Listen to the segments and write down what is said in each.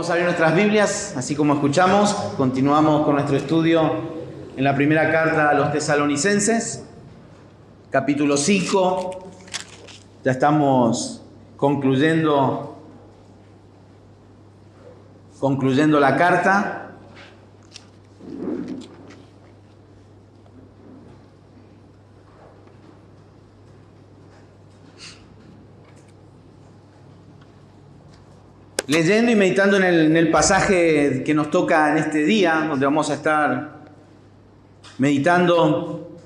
Vamos a abrir nuestras Biblias, así como escuchamos, continuamos con nuestro estudio en la primera carta a los Tesalonicenses, capítulo 5. Ya estamos concluyendo la carta. Leyendo y meditando en el pasaje que nos toca en este día, donde vamos a estar meditando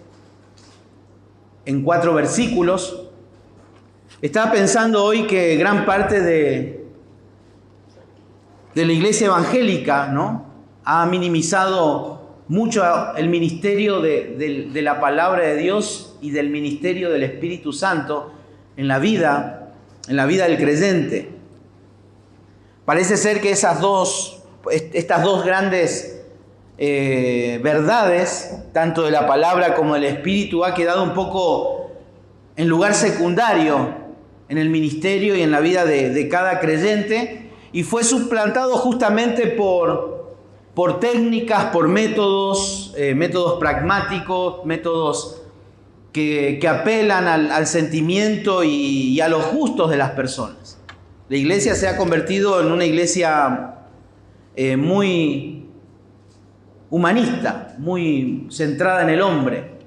en 4 versículos, estaba pensando hoy que gran parte de la iglesia evangélica, ¿no?, ha minimizado mucho el ministerio de la palabra de Dios y del ministerio del Espíritu Santo en la vida del creyente. Parece ser que estas dos grandes verdades, tanto de la palabra como del Espíritu, ha quedado un poco en lugar secundario en el ministerio y en la vida de cada creyente, y fue suplantado justamente por técnicas, por métodos pragmáticos, métodos que apelan al sentimiento y a los gustos de las personas. La iglesia se ha convertido en una iglesia muy humanista, muy centrada en el hombre.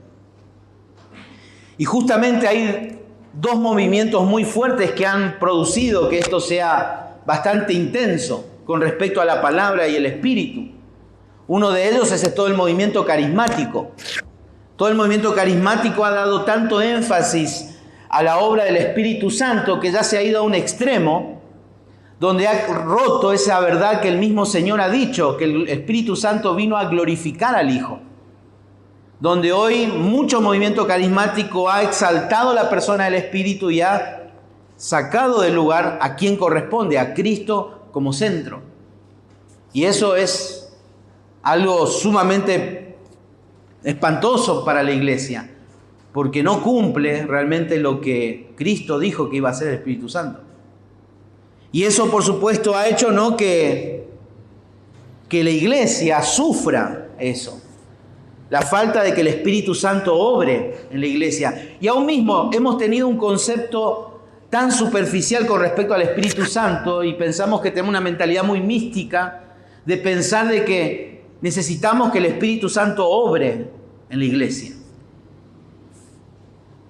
Y justamente hay 2 movimientos muy fuertes que han producido que esto sea bastante intenso con respecto a la palabra y el espíritu. Uno de ellos es todo el movimiento carismático. Todo el movimiento carismático ha dado tanto énfasis a la obra del Espíritu Santo que ya se ha ido a un extremo donde ha roto esa verdad que el mismo Señor ha dicho, que el Espíritu Santo vino a glorificar al Hijo. Donde hoy mucho movimiento carismático ha exaltado la persona del Espíritu y ha sacado del lugar a quien corresponde, a Cristo como centro. Y eso es algo sumamente espantoso para la iglesia, porque no cumple realmente lo que Cristo dijo que iba a hacer el Espíritu Santo. Y eso, por supuesto, ha hecho, ¿no?, que la iglesia sufra eso. La falta de que el Espíritu Santo obre en la iglesia. Y aún mismo hemos tenido un concepto tan superficial con respecto al Espíritu Santo y pensamos que tenemos una mentalidad muy mística de pensar de que necesitamos que el Espíritu Santo obre en la iglesia.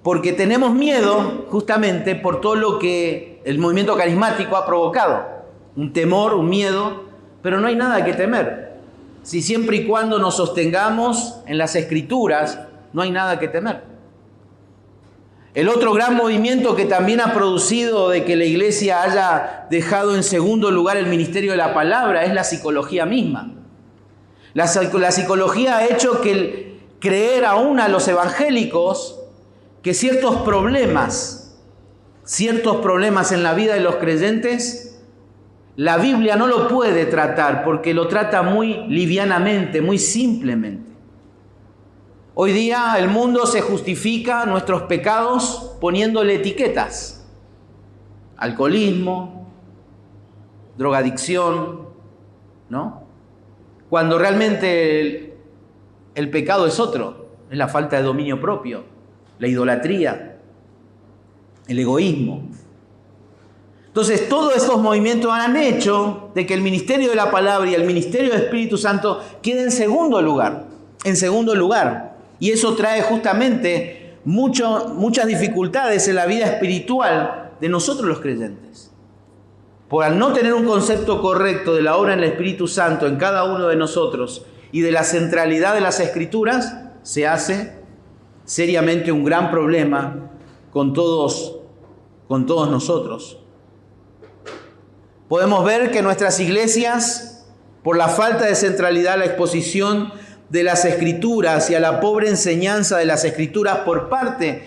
Porque tenemos miedo justamente por todo lo que el movimiento carismático ha provocado. Un temor, un miedo, pero no hay nada que temer. Si siempre y cuando nos sostengamos en las Escrituras, no hay nada que temer. El otro gran movimiento que también ha producido de que la iglesia haya dejado en segundo lugar el ministerio de la palabra es la psicología misma. La psicología ha hecho que creer aún a los evangélicos que ciertos problemas en la vida de los creyentes, la Biblia no lo puede tratar porque lo trata muy livianamente, muy simplemente. Hoy día el mundo se justifica nuestros pecados poniéndole etiquetas. Alcoholismo, drogadicción, ¿no? Cuando realmente el pecado es otro, es la falta de dominio propio, la idolatría, el egoísmo. Entonces, todos estos movimientos han hecho de que el ministerio de la palabra y el ministerio del Espíritu Santo quede en segundo lugar. Y eso trae justamente muchas dificultades en la vida espiritual de nosotros los creyentes. Por al no tener un concepto correcto de la obra del Espíritu Santo en cada uno de nosotros y de la centralidad de las Escrituras, se hace seriamente un gran problema con todos nosotros. Podemos ver que nuestras iglesias, por la falta de centralidad a la exposición de las Escrituras y a la pobre enseñanza de las Escrituras por parte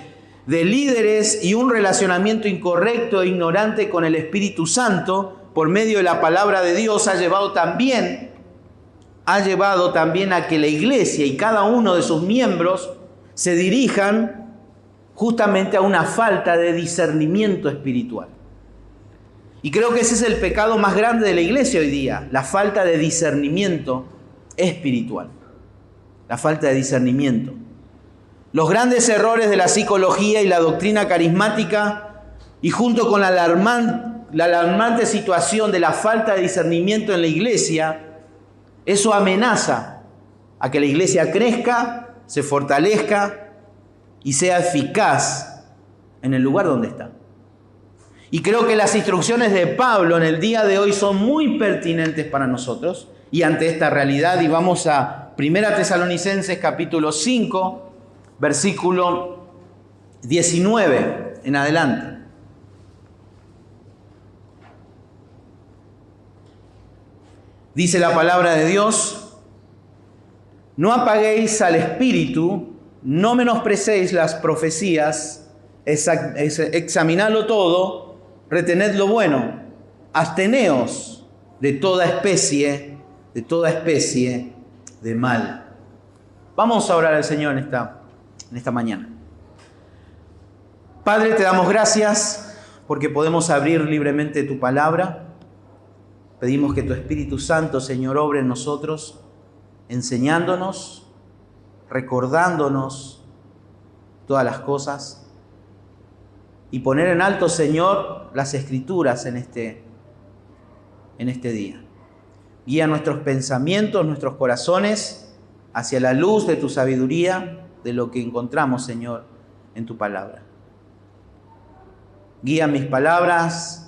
de líderes y un relacionamiento incorrecto e ignorante con el Espíritu Santo por medio de la palabra de Dios, ha llevado también a que la iglesia y cada uno de sus miembros se dirijan justamente a una falta de discernimiento espiritual. Y creo que ese es el pecado más grande de la iglesia hoy día, la falta de discernimiento espiritual. La falta de discernimiento. Los grandes errores de la psicología y la doctrina carismática, y junto con la alarmante situación de la falta de discernimiento en la iglesia, eso amenaza a que la iglesia crezca, se fortalezca y sea eficaz en el lugar donde está. Y creo que las instrucciones de Pablo en el día de hoy son muy pertinentes para nosotros y ante esta realidad. Y vamos a 1 Tesalonicenses capítulo 5, versículo 19 en adelante. Dice la palabra de Dios: no apaguéis al espíritu, no menosprecéis las profecías, examinadlo todo, retened lo bueno, absteneos de toda especie de mal. Vamos a orar al Señor en esta mañana. Padre, te damos gracias porque podemos abrir libremente tu palabra. Pedimos que tu Espíritu Santo, Señor, obre en nosotros, enseñándonos, recordándonos todas las cosas, y poner en alto, Señor, las Escrituras en este día. Guía nuestros pensamientos, nuestros corazones hacia la luz de tu sabiduría, de lo que encontramos, Señor, en tu palabra. Guía mis palabras,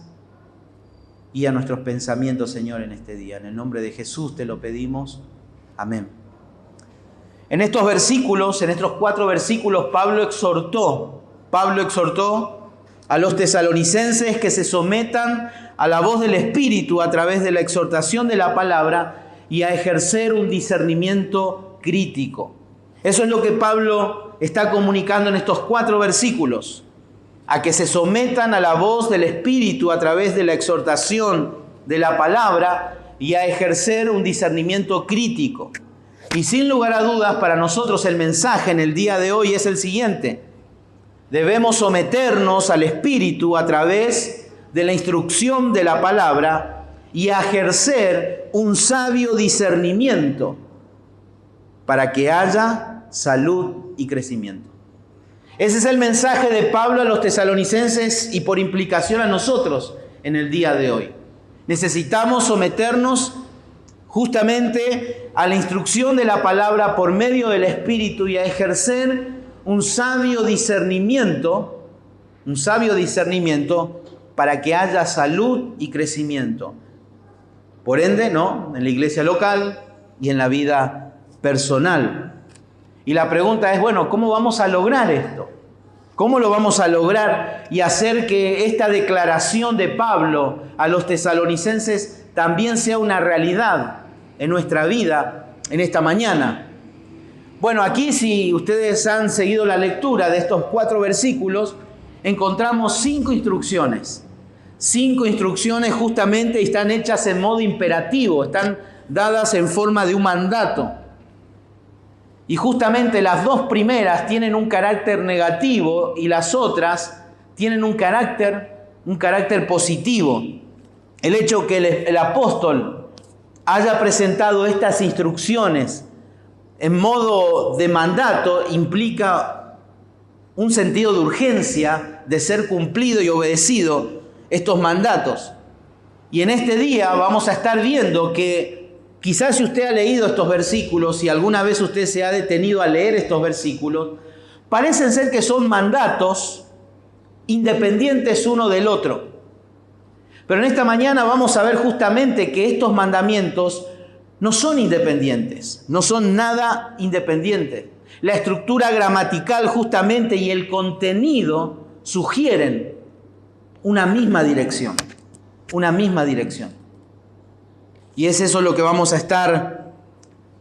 guía nuestros pensamientos, Señor, en este día. En el nombre de Jesús te lo pedimos. Amén. En estos versículos, en estos 4 versículos, Pablo exhortó a los tesalonicenses que se sometan a la voz del Espíritu a través de la exhortación de la palabra y a ejercer un discernimiento crítico. Eso es lo que Pablo está comunicando en estos 4 versículos, a que se sometan a la voz del Espíritu a través de la exhortación de la palabra y a ejercer un discernimiento crítico. Y sin lugar a dudas, para nosotros el mensaje en el día de hoy es el siguiente: debemos someternos al Espíritu a través de la instrucción de la palabra y a ejercer un sabio discernimiento para que haya salud y crecimiento. Ese es el mensaje de Pablo a los tesalonicenses y por implicación a nosotros en el día de hoy. Necesitamos someternos justamente a la instrucción de la palabra por medio del Espíritu y a ejercer un sabio discernimiento para que haya salud y crecimiento. Por ende, en la iglesia local y en la vida personal. Y la pregunta es, ¿cómo vamos a lograr esto? ¿Cómo lo vamos a lograr y hacer que esta declaración de Pablo a los tesalonicenses también sea una realidad en nuestra vida en esta mañana? Bueno, aquí si ustedes han seguido la lectura de estos 4 versículos, encontramos 5 instrucciones. 5 instrucciones justamente están hechas en modo imperativo, están dadas en forma de un mandato. Y justamente las 2 primeras tienen un carácter negativo y las otras tienen un carácter positivo. El hecho que el apóstol haya presentado estas instrucciones en modo de mandato implica un sentido de urgencia de ser cumplido y obedecido estos mandatos. Y en este día vamos a estar viendo que quizás si usted ha leído estos versículos, si alguna vez usted se ha detenido a leer estos versículos, parecen ser que son mandatos independientes uno del otro. Pero en esta mañana vamos a ver justamente que estos mandamientos no son independientes, no son nada independientes. La estructura gramatical justamente y el contenido sugieren una misma dirección. Y es eso lo que vamos a estar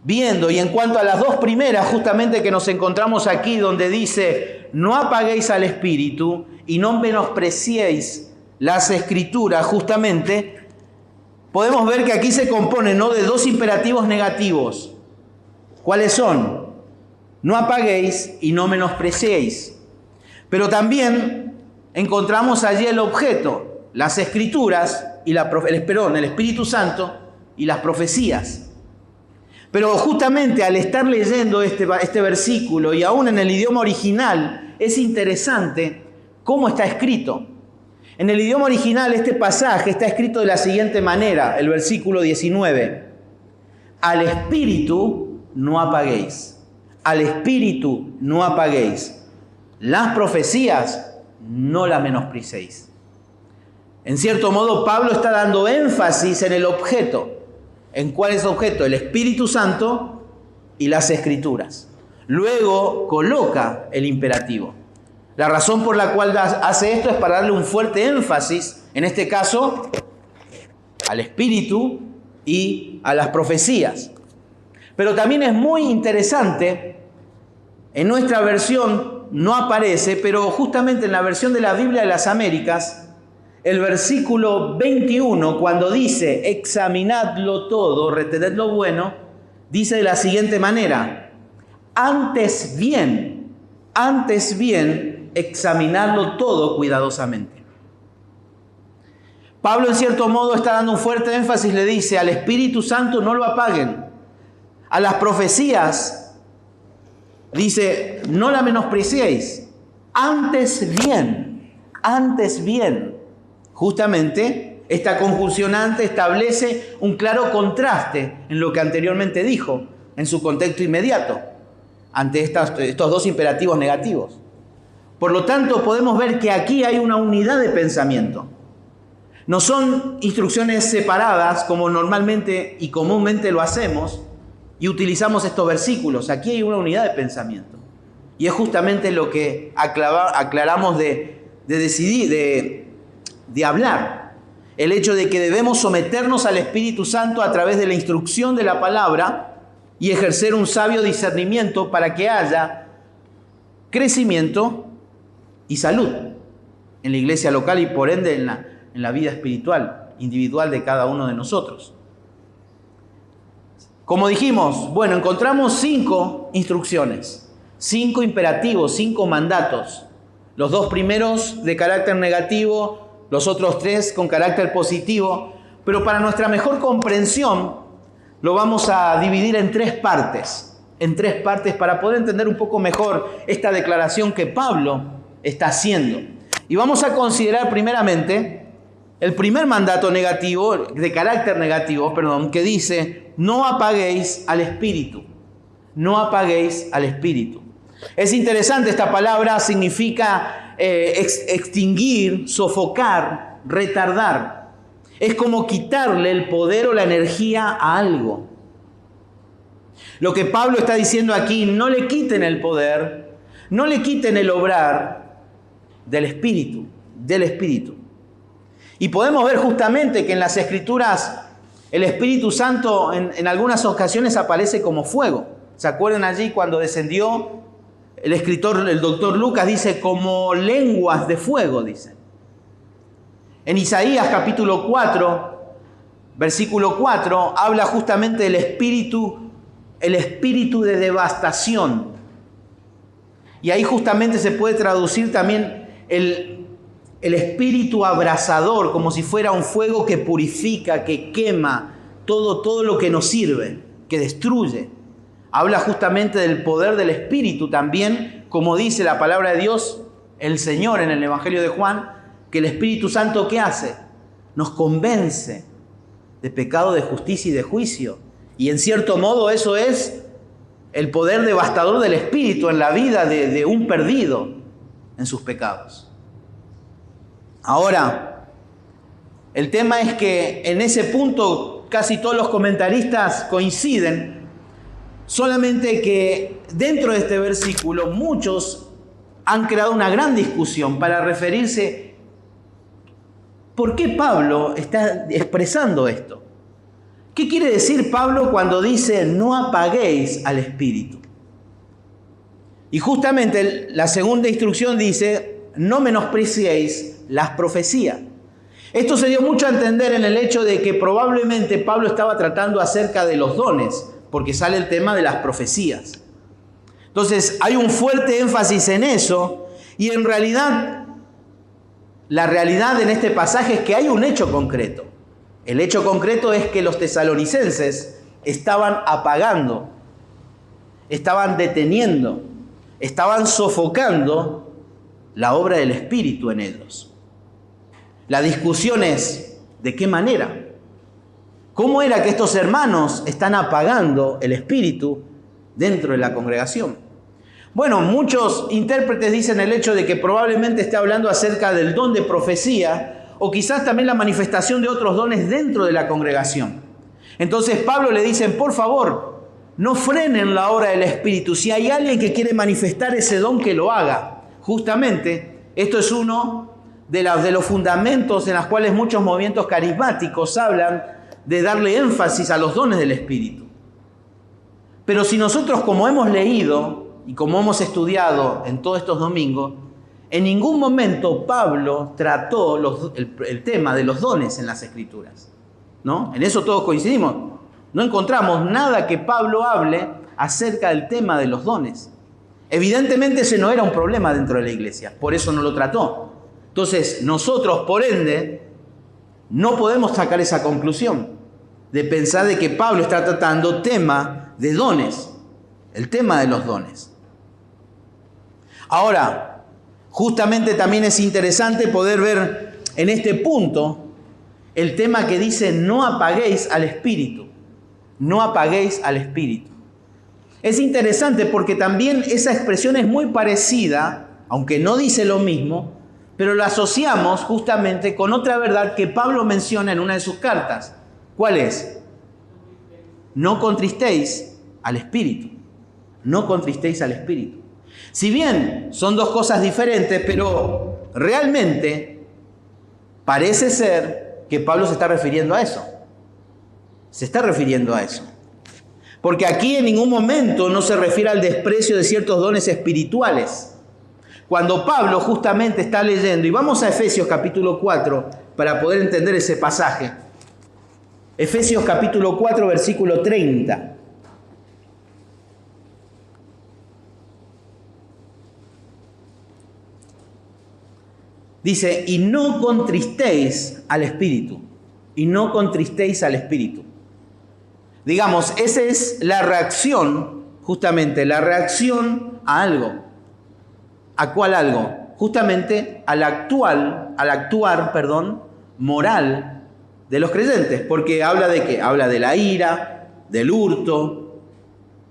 viendo. Y en cuanto a las 2 primeras, justamente que nos encontramos aquí, donde dice, no apaguéis al Espíritu y no menospreciéis las Escrituras, justamente, podemos ver que aquí se compone de 2 imperativos negativos. ¿Cuáles son? No apaguéis y no menospreciéis. Pero también encontramos allí el objeto. las Escrituras y el Espíritu Santo y las profecías. Pero justamente al estar leyendo este versículo y aún en el idioma original, es interesante cómo está escrito. En el idioma original este pasaje está escrito de la siguiente manera, el versículo 19. Al Espíritu no apaguéis. Al Espíritu no apaguéis. Las profecías no las menospreciéis. En cierto modo, Pablo está dando énfasis en el objeto. ¿En cuál es el objeto? El Espíritu Santo y las Escrituras. Luego coloca el imperativo. La razón por la cual hace esto es para darle un fuerte énfasis, en este caso, al Espíritu y a las profecías. Pero también es muy interesante, en nuestra versión no aparece, pero justamente en la versión de la Biblia de las Américas, el versículo 21, cuando dice, examinadlo todo, retened lo bueno, dice de la siguiente manera, antes bien, examinadlo todo cuidadosamente. Pablo en cierto modo está dando un fuerte énfasis, le dice, al Espíritu Santo no lo apaguen, a las profecías, dice, no la menospreciéis, antes bien. Justamente, esta conjunción antes establece un claro contraste en lo que anteriormente dijo, en su contexto inmediato, ante estos dos imperativos negativos. Por lo tanto, podemos ver que aquí hay una unidad de pensamiento. No son instrucciones separadas como normalmente y comúnmente lo hacemos y utilizamos estos versículos. Aquí hay una unidad de pensamiento. Y es justamente lo que aclaramos de hablar. El hecho de que debemos someternos al Espíritu Santo a través de la instrucción de la palabra y ejercer un sabio discernimiento para que haya crecimiento y salud en la iglesia local y por ende en la vida espiritual individual de cada uno de nosotros. Como dijimos, encontramos 5 instrucciones, 5 imperativos, 5 mandatos. Los 2 primeros de carácter negativo, los otros 3 con carácter positivo, pero para nuestra mejor comprensión lo vamos a dividir en 3 partes, para poder entender un poco mejor esta declaración que Pablo está haciendo. Y vamos a considerar primeramente el primer mandato negativo, de carácter negativo, que dice, no apaguéis al Espíritu, no apaguéis al Espíritu. Es interesante, esta palabra significa extinguir, sofocar, retardar. Es como quitarle el poder o la energía a algo. Lo que Pablo está diciendo aquí, no le quiten el poder, no le quiten el obrar del Espíritu. Y podemos ver justamente que en las Escrituras el Espíritu Santo en algunas ocasiones aparece como fuego. ¿Se acuerdan allí cuando descendió? El doctor Lucas dice como lenguas de fuego, dice. En Isaías capítulo 4, versículo 4, habla justamente del espíritu de devastación. Y ahí justamente se puede traducir también el espíritu abrasador, como si fuera un fuego que purifica, que quema todo lo que nos sirve, que destruye. Habla justamente del poder del Espíritu también, como dice la palabra de Dios, el Señor en el Evangelio de Juan, que el Espíritu Santo, ¿qué hace? Nos convence de pecado, de justicia y de juicio. Y en cierto modo eso es el poder devastador del Espíritu en la vida de un perdido en sus pecados. Ahora, el tema es que en ese punto casi todos los comentaristas coinciden. Solamente que dentro de este versículo muchos han creado una gran discusión para referirse ¿por qué Pablo está expresando esto? ¿Qué quiere decir Pablo cuando dice no apaguéis al Espíritu? Y justamente la segunda instrucción dice no menospreciéis las profecías. Esto se dio mucho a entender en el hecho de que probablemente Pablo estaba tratando acerca de los dones, porque sale el tema de las profecías. Entonces hay un fuerte énfasis en eso y en realidad la realidad en este pasaje es que hay un hecho concreto. El hecho concreto es que los tesalonicenses estaban apagando, estaban deteniendo, estaban sofocando la obra del Espíritu en ellos. La discusión es, ¿de qué manera? ¿Cómo era que estos hermanos están apagando el Espíritu dentro de la congregación? Bueno, muchos intérpretes dicen el hecho de que probablemente esté hablando acerca del don de profecía o quizás también la manifestación de otros dones dentro de la congregación. Entonces Pablo le dice, por favor, no frenen la obra del Espíritu. Si hay alguien que quiere manifestar ese don, que lo haga. Justamente, esto es uno de los fundamentos en los cuales muchos movimientos carismáticos hablan de darle énfasis a los dones del Espíritu. Pero si nosotros, como hemos leído y como hemos estudiado en todos estos domingos, en ningún momento Pablo trató el tema de los dones en las Escrituras, ¿no? En eso todos coincidimos. No encontramos nada que Pablo hable acerca del tema de los dones. Evidentemente ese no era un problema dentro de la iglesia, por eso no lo trató. Entonces nosotros, por ende, no podemos sacar esa conclusión de pensar de que Pablo está tratando tema de dones, el tema de los dones. Ahora, justamente también es interesante poder ver en este punto el tema que dice no apaguéis al Espíritu, no apaguéis al Espíritu. Es interesante porque también esa expresión es muy parecida, aunque no dice lo mismo, pero la asociamos justamente con otra verdad que Pablo menciona en una de sus cartas. ¿Cuál es? No contristéis al Espíritu. No contristéis al Espíritu. Si bien son dos cosas diferentes, pero realmente parece ser que Pablo se está refiriendo a eso. Se está refiriendo a eso. Porque aquí en ningún momento no se refiere al desprecio de ciertos dones espirituales. Cuando Pablo justamente está leyendo, y vamos a Efesios capítulo 4 para poder entender ese pasaje. Efesios capítulo 4 versículo 30. Dice, y no contristéis al Espíritu. Y no contristéis al Espíritu. Digamos, esa es la reacción, justamente la reacción a algo. ¿A cuál algo? Justamente al actuar, moral de los creyentes. Porque habla de qué? Habla de la ira, del hurto,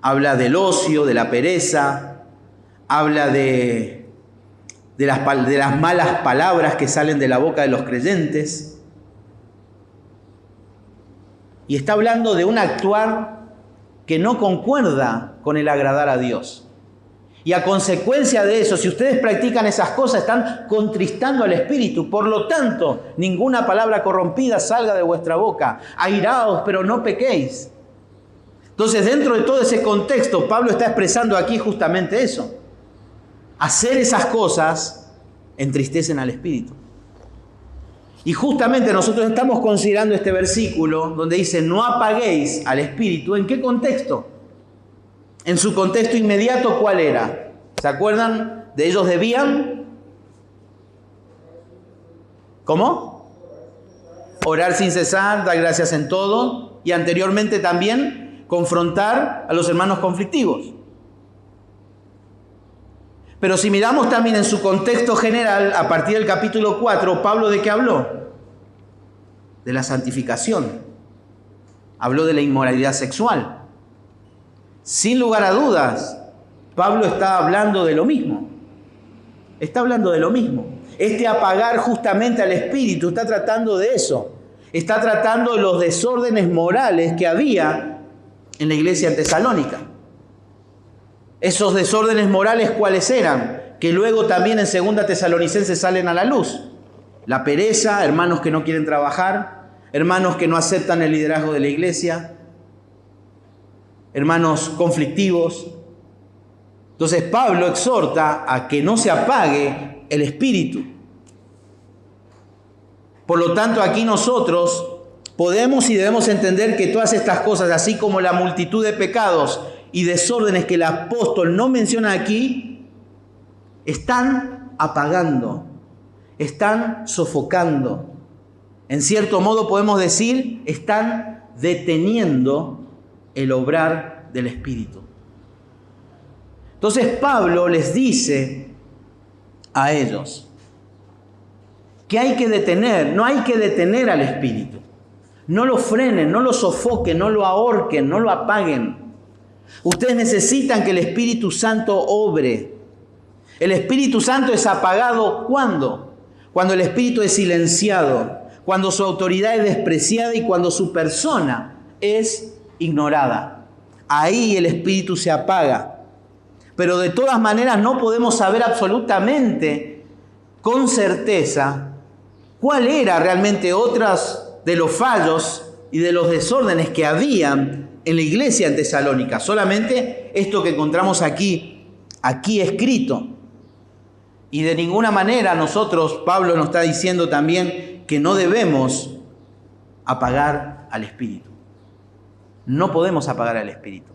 habla del ocio, de la pereza, habla de las malas palabras que salen de la boca de los creyentes. Y está hablando de un actuar que no concuerda con el agradar a Dios. Y a consecuencia de eso, si ustedes practican esas cosas, están contristando al Espíritu. Por lo tanto, ninguna palabra corrompida salga de vuestra boca. Airaos, pero no pequéis. Entonces, dentro de todo ese contexto, Pablo está expresando aquí justamente eso. Hacer esas cosas entristecen al Espíritu. Y justamente nosotros estamos considerando este versículo donde dice, no apaguéis al Espíritu. ¿En qué contexto? En su contexto inmediato, ¿cuál era? ¿Se acuerdan? De ellos debían... ¿Cómo? Orar sin cesar, dar gracias en todo. Y anteriormente también confrontar a los hermanos conflictivos. Pero si miramos también en su contexto general, a partir del capítulo 4, Pablo ¿de qué habló? De la santificación. Habló de la inmoralidad sexual. Sin lugar a dudas, Pablo está hablando de lo mismo. Está hablando de lo mismo. Este apagar justamente al Espíritu está tratando de eso. Está tratando de los desórdenes morales que había en la iglesia en Tesalónica. Esos desórdenes morales, ¿cuáles eran? Que luego también en 2 Tesalonicenses salen a la luz. La pereza, hermanos que no quieren trabajar, hermanos que no aceptan el liderazgo de la iglesia, hermanos conflictivos. Entonces Pablo exhorta a que no se apague el Espíritu. Por lo tanto, aquí nosotros podemos y debemos entender que todas estas cosas, así como la multitud de pecados y desórdenes que el apóstol no menciona aquí, están apagando, están sofocando. En cierto modo podemos decir, están deteniendo el obrar del Espíritu. Entonces Pablo les dice a ellos que hay que detener, no hay que detener al Espíritu. No lo frenen, no lo sofoquen, no lo ahorquen, no lo apaguen. Ustedes necesitan que el Espíritu Santo obre. El Espíritu Santo es apagado ¿cuándo? Cuando el Espíritu es silenciado, cuando su autoridad es despreciada y cuando su persona es ignorada. Ahí el Espíritu se apaga. Pero de todas maneras no podemos saber absolutamente con certeza cuál era realmente otras de los fallos y de los desórdenes que habían en la iglesia en Tesalónica. Solamente esto que encontramos aquí escrito. Y de ninguna manera nosotros, Pablo nos está diciendo también que no debemos apagar al Espíritu. No podemos apagar al Espíritu.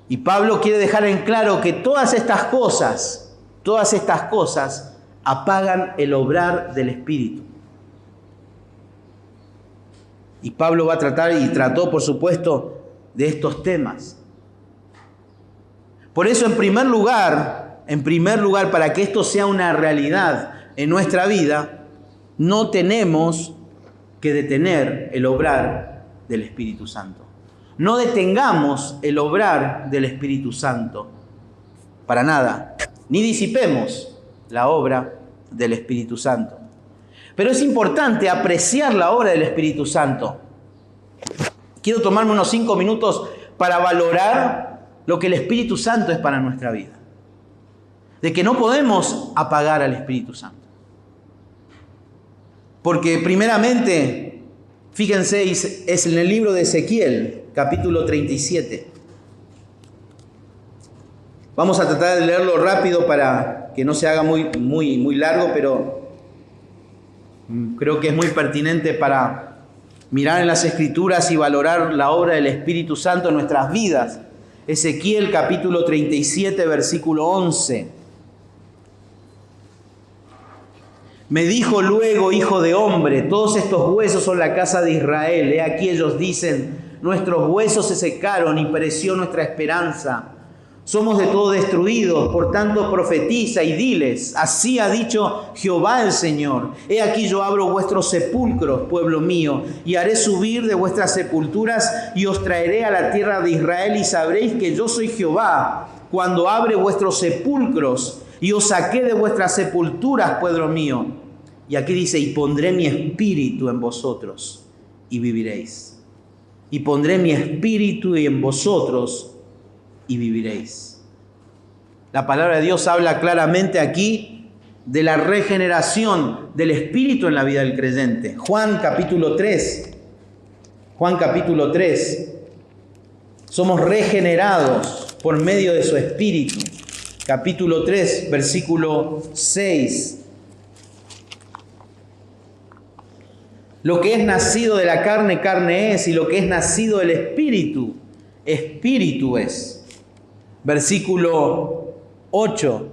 Y Pablo quiere dejar en claro que todas estas cosas apagan el obrar del Espíritu. Y Pablo va a tratar, y trató por supuesto, de estos temas. Por eso en primer lugar, para que esto sea una realidad en nuestra vida, no tenemos que detener el obrar del Espíritu Santo. No detengamos el obrar del Espíritu Santo para nada, ni disipemos la obra del Espíritu Santo. Pero es importante apreciar la obra del Espíritu Santo. Quiero tomarme unos 5 minutos para valorar lo que el Espíritu Santo es para nuestra vida. De que no podemos apagar al Espíritu Santo. Porque primeramente, fíjense, es en el libro de Ezequiel, capítulo 37. Vamos a tratar de leerlo rápido para que no se haga muy largo, pero creo que es muy pertinente para mirar en las Escrituras y valorar la obra del Espíritu Santo en nuestras vidas. Ezequiel capítulo 37, versículo 11. Me dijo luego, hijo de hombre, todos estos huesos son la casa de Israel. He aquí ellos dicen, nuestros huesos se secaron y pereció nuestra esperanza. Somos de todo destruidos, por tanto profetiza y diles, así ha dicho Jehová el Señor. He aquí yo abro vuestros sepulcros, pueblo mío, y haré subir de vuestras sepulturas y os traeré a la tierra de Israel y sabréis que yo soy Jehová, cuando abre vuestros sepulcros y os saqué de vuestras sepulturas, pueblo mío. Y aquí dice, y pondré mi espíritu en vosotros y viviréis. Y pondré mi espíritu en vosotros y viviréis. La palabra de Dios habla claramente aquí de la regeneración del Espíritu en la vida del creyente. Juan capítulo 3. Somos regenerados por medio de su Espíritu. Capítulo 3, versículo 6. Lo que es nacido de la carne, carne es, y lo que es nacido del Espíritu, Espíritu es. Versículo 8.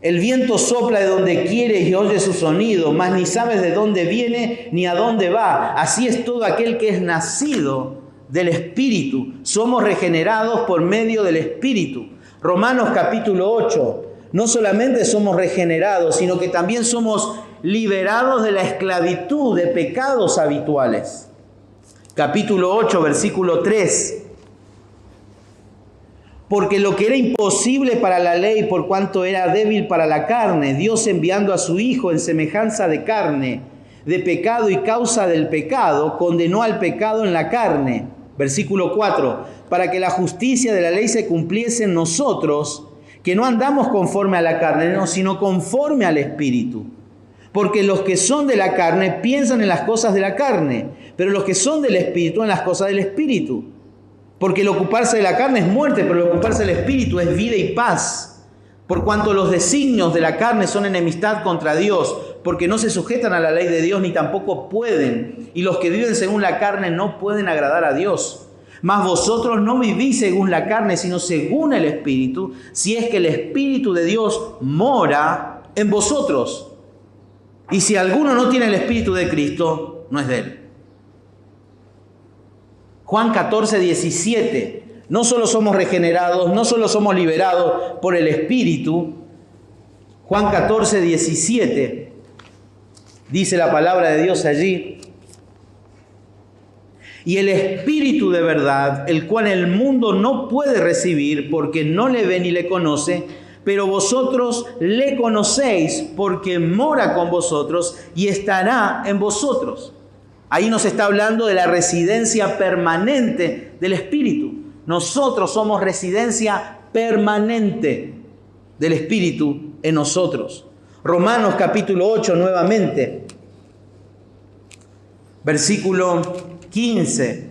El viento sopla de donde quiere y oye su sonido, mas ni sabes de dónde viene ni a dónde va. Así es todo aquel que es nacido del Espíritu. Somos regenerados por medio del Espíritu. Romanos capítulo 8. No solamente somos regenerados, sino que también somos liberados de la esclavitud de pecados habituales. Capítulo 8, versículo 3. Porque lo que era imposible para la ley, por cuanto era débil para la carne, Dios enviando a su Hijo en semejanza de carne, de pecado y causa del pecado, condenó al pecado en la carne. Versículo 4. Para que la justicia de la ley se cumpliese en nosotros, que no andamos conforme a la carne, no, sino conforme al Espíritu. Porque los que son de la carne piensan en las cosas de la carne, pero los que son del Espíritu en las cosas del Espíritu. Porque el ocuparse de la carne es muerte, pero el ocuparse del Espíritu es vida y paz. Por cuanto los designios de la carne son enemistad contra Dios, porque no se sujetan a la ley de Dios ni tampoco pueden. Y los que viven según la carne no pueden agradar a Dios. Mas vosotros no vivís según la carne, sino según el Espíritu, si es que el Espíritu de Dios mora en vosotros. Y si alguno no tiene el Espíritu de Cristo, no es de él. Juan 14, 17. No solo somos regenerados, no solo somos liberados por el Espíritu. Juan 14, 17. Dice la palabra de Dios allí. Y el Espíritu de verdad, el cual el mundo no puede recibir porque no le ve ni le conoce, pero vosotros le conocéis porque mora con vosotros y estará en vosotros. Ahí nos está hablando de la residencia permanente del Espíritu. Nosotros somos residencia permanente del Espíritu en nosotros. Romanos capítulo 8 nuevamente, versículo 15.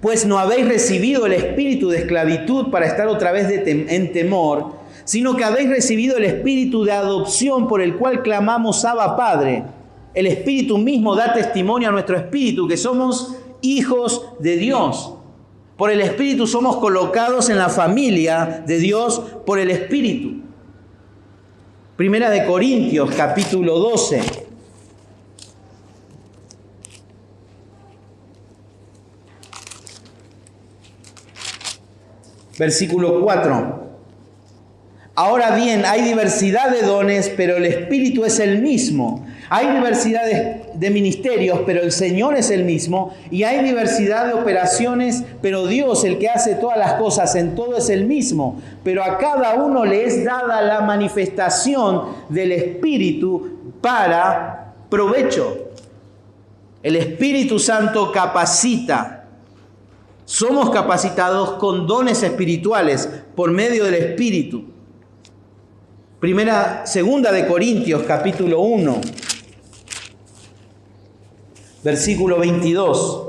Pues no habéis recibido el espíritu de esclavitud para estar otra vez en temor, sino que habéis recibido el espíritu de adopción por el cual clamamos Abba Padre. El Espíritu mismo da testimonio a nuestro espíritu que somos hijos de Dios. Por el Espíritu somos colocados en la familia de Dios por el Espíritu. Primera de Corintios, capítulo 12. Versículo 4. Ahora bien, hay diversidad de dones, pero el Espíritu es el mismo. Hay diversidad de ministerios, pero el Señor es el mismo. Y hay diversidad de operaciones, pero Dios, el que hace todas las cosas en todo, es el mismo. Pero a cada uno le es dada la manifestación del Espíritu para provecho. El Espíritu Santo capacita. Somos capacitados con dones espirituales por medio del Espíritu. Segunda de Corintios, capítulo 1, versículo 22.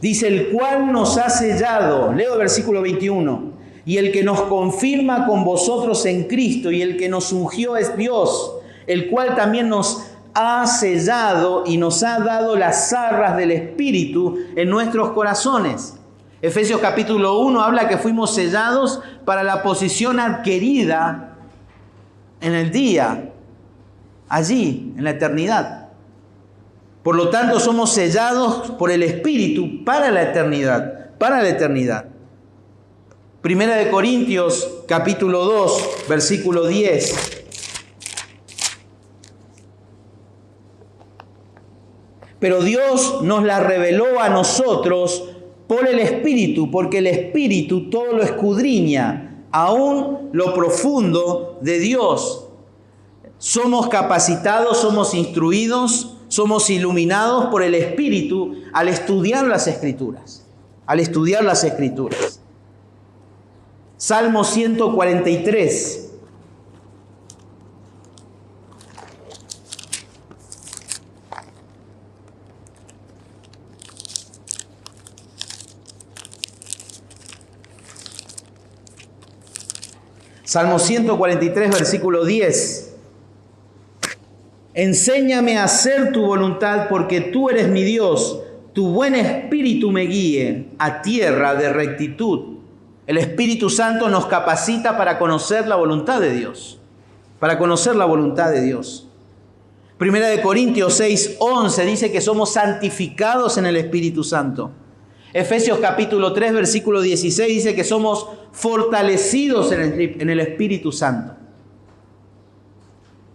Dice, el cual nos ha sellado, leo el versículo 21, y el que nos confirma con vosotros en Cristo, y el que nos ungió es Dios, el cual también nos ha sellado y nos ha dado las arras del Espíritu en nuestros corazones. Efesios capítulo 1 habla que fuimos sellados para la posición adquirida en el día, allí, en la eternidad. Por lo tanto, somos sellados por el Espíritu para la eternidad, para la eternidad. Primera de Corintios capítulo 2, versículo 10. Pero Dios nos la reveló a nosotros por el Espíritu, porque el Espíritu todo lo escudriña, aún lo profundo de Dios. Somos capacitados, somos instruidos, somos iluminados por el Espíritu al estudiar las Escrituras. Al estudiar las Escrituras. Salmo 143. Salmo 143, versículo 10. Enséñame a hacer tu voluntad porque tú eres mi Dios. Tu buen espíritu me guíe a tierra de rectitud. El Espíritu Santo nos capacita para conocer la voluntad de Dios. Para conocer la voluntad de Dios. Primera de Corintios 6, 11 dice que somos santificados en el Espíritu Santo. Efesios capítulo 3, versículo 16 dice que somos fortalecidos en el Espíritu Santo.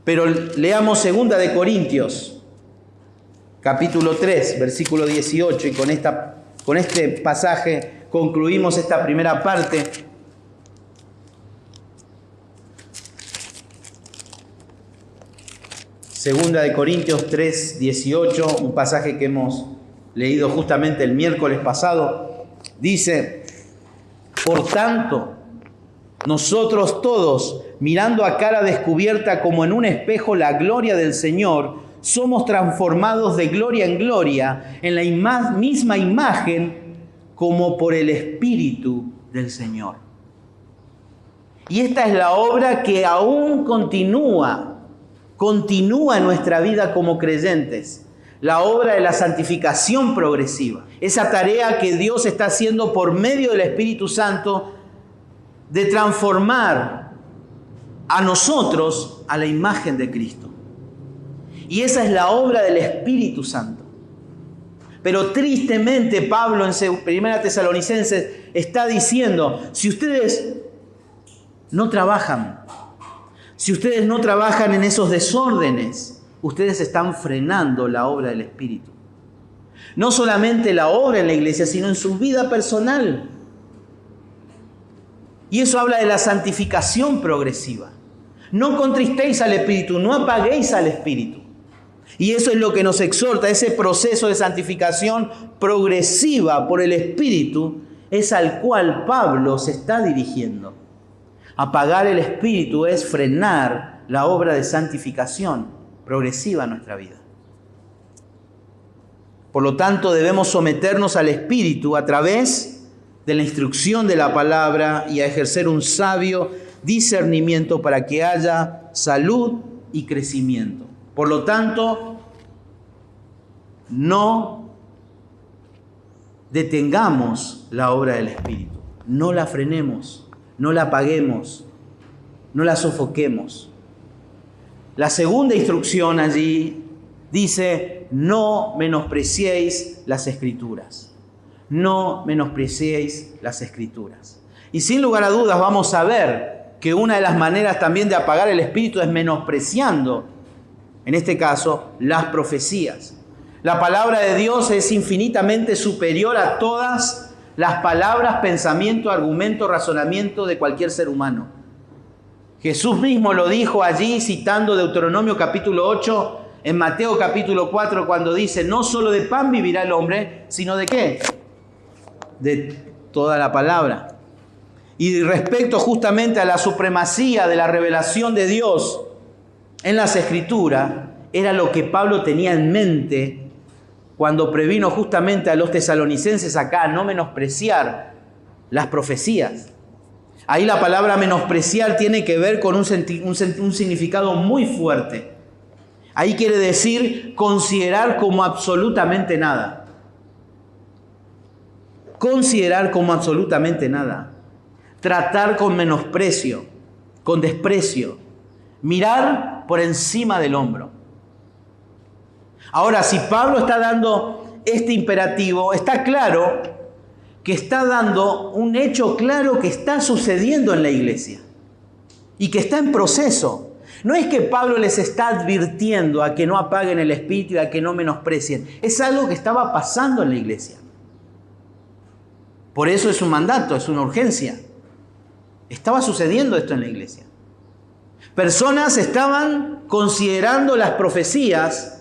Pero leamos segunda de Corintios, capítulo 3, versículo 18, y con este pasaje concluimos esta primera parte. Segunda de Corintios 3, 18, un pasaje que hemos leído justamente el miércoles pasado, dice, por tanto, nosotros todos, mirando a cara descubierta como en un espejo la gloria del Señor, somos transformados de gloria en gloria en la misma imagen como por el Espíritu del Señor. Y esta es la obra que aún continúa en nuestra vida como creyentes. la obra de la santificación progresiva. Esa tarea que Dios está haciendo por medio del Espíritu Santo de transformar a nosotros a la imagen de Cristo. Y esa es la obra del Espíritu Santo. Pero tristemente Pablo en 1 Tesalonicenses está diciendo, si ustedes no trabajan, si ustedes no trabajan en esos desórdenes, ustedes están frenando la obra del Espíritu. No solamente la obra en la iglesia, sino en su vida personal. Y eso habla de la santificación progresiva. No contristéis al Espíritu, no apaguéis al Espíritu. Y eso es lo que nos exhorta, ese proceso de santificación progresiva por el Espíritu, es al cual Pablo se está dirigiendo. Apagar el Espíritu es frenar la obra de santificación progresiva en nuestra vida. Por lo tanto, debemos someternos al Espíritu a través de la instrucción de la palabra y a ejercer un sabio discernimiento para que haya salud y crecimiento. Por lo tanto, no detengamos la obra del Espíritu, no la frenemos, no la apaguemos, no la sofoquemos. La segunda instrucción allí dice, no menospreciéis las Escrituras. No menospreciéis las Escrituras. Y sin lugar a dudas vamos a ver que una de las maneras también de apagar el Espíritu es menospreciando, en este caso, las profecías. La palabra de Dios es infinitamente superior a todas las palabras, pensamiento, argumento, razonamiento de cualquier ser humano. Jesús mismo lo dijo allí citando Deuteronomio capítulo 8, en Mateo capítulo 4, cuando dice, no solo de pan vivirá el hombre, sino ¿de qué? De toda la palabra. Y respecto justamente a la supremacía de la revelación de Dios en las Escrituras, era lo que Pablo tenía en mente cuando previno justamente a los tesalonicenses acá a no menospreciar las profecías. Ahí la palabra menospreciar tiene que ver con un significado muy fuerte. Ahí quiere decir considerar como absolutamente nada. Considerar como absolutamente nada. Tratar con menosprecio, con desprecio. Mirar por encima del hombro. Ahora, si Pablo está dando este imperativo, está claro que está dando un hecho claro que está sucediendo en la iglesia y que está en proceso. No es que Pablo les está advirtiendo a que no apaguen el Espíritu y a que no menosprecien. Es algo que estaba pasando en la iglesia. Por eso es un mandato, es una urgencia. Estaba sucediendo esto en la iglesia. Personas estaban considerando las profecías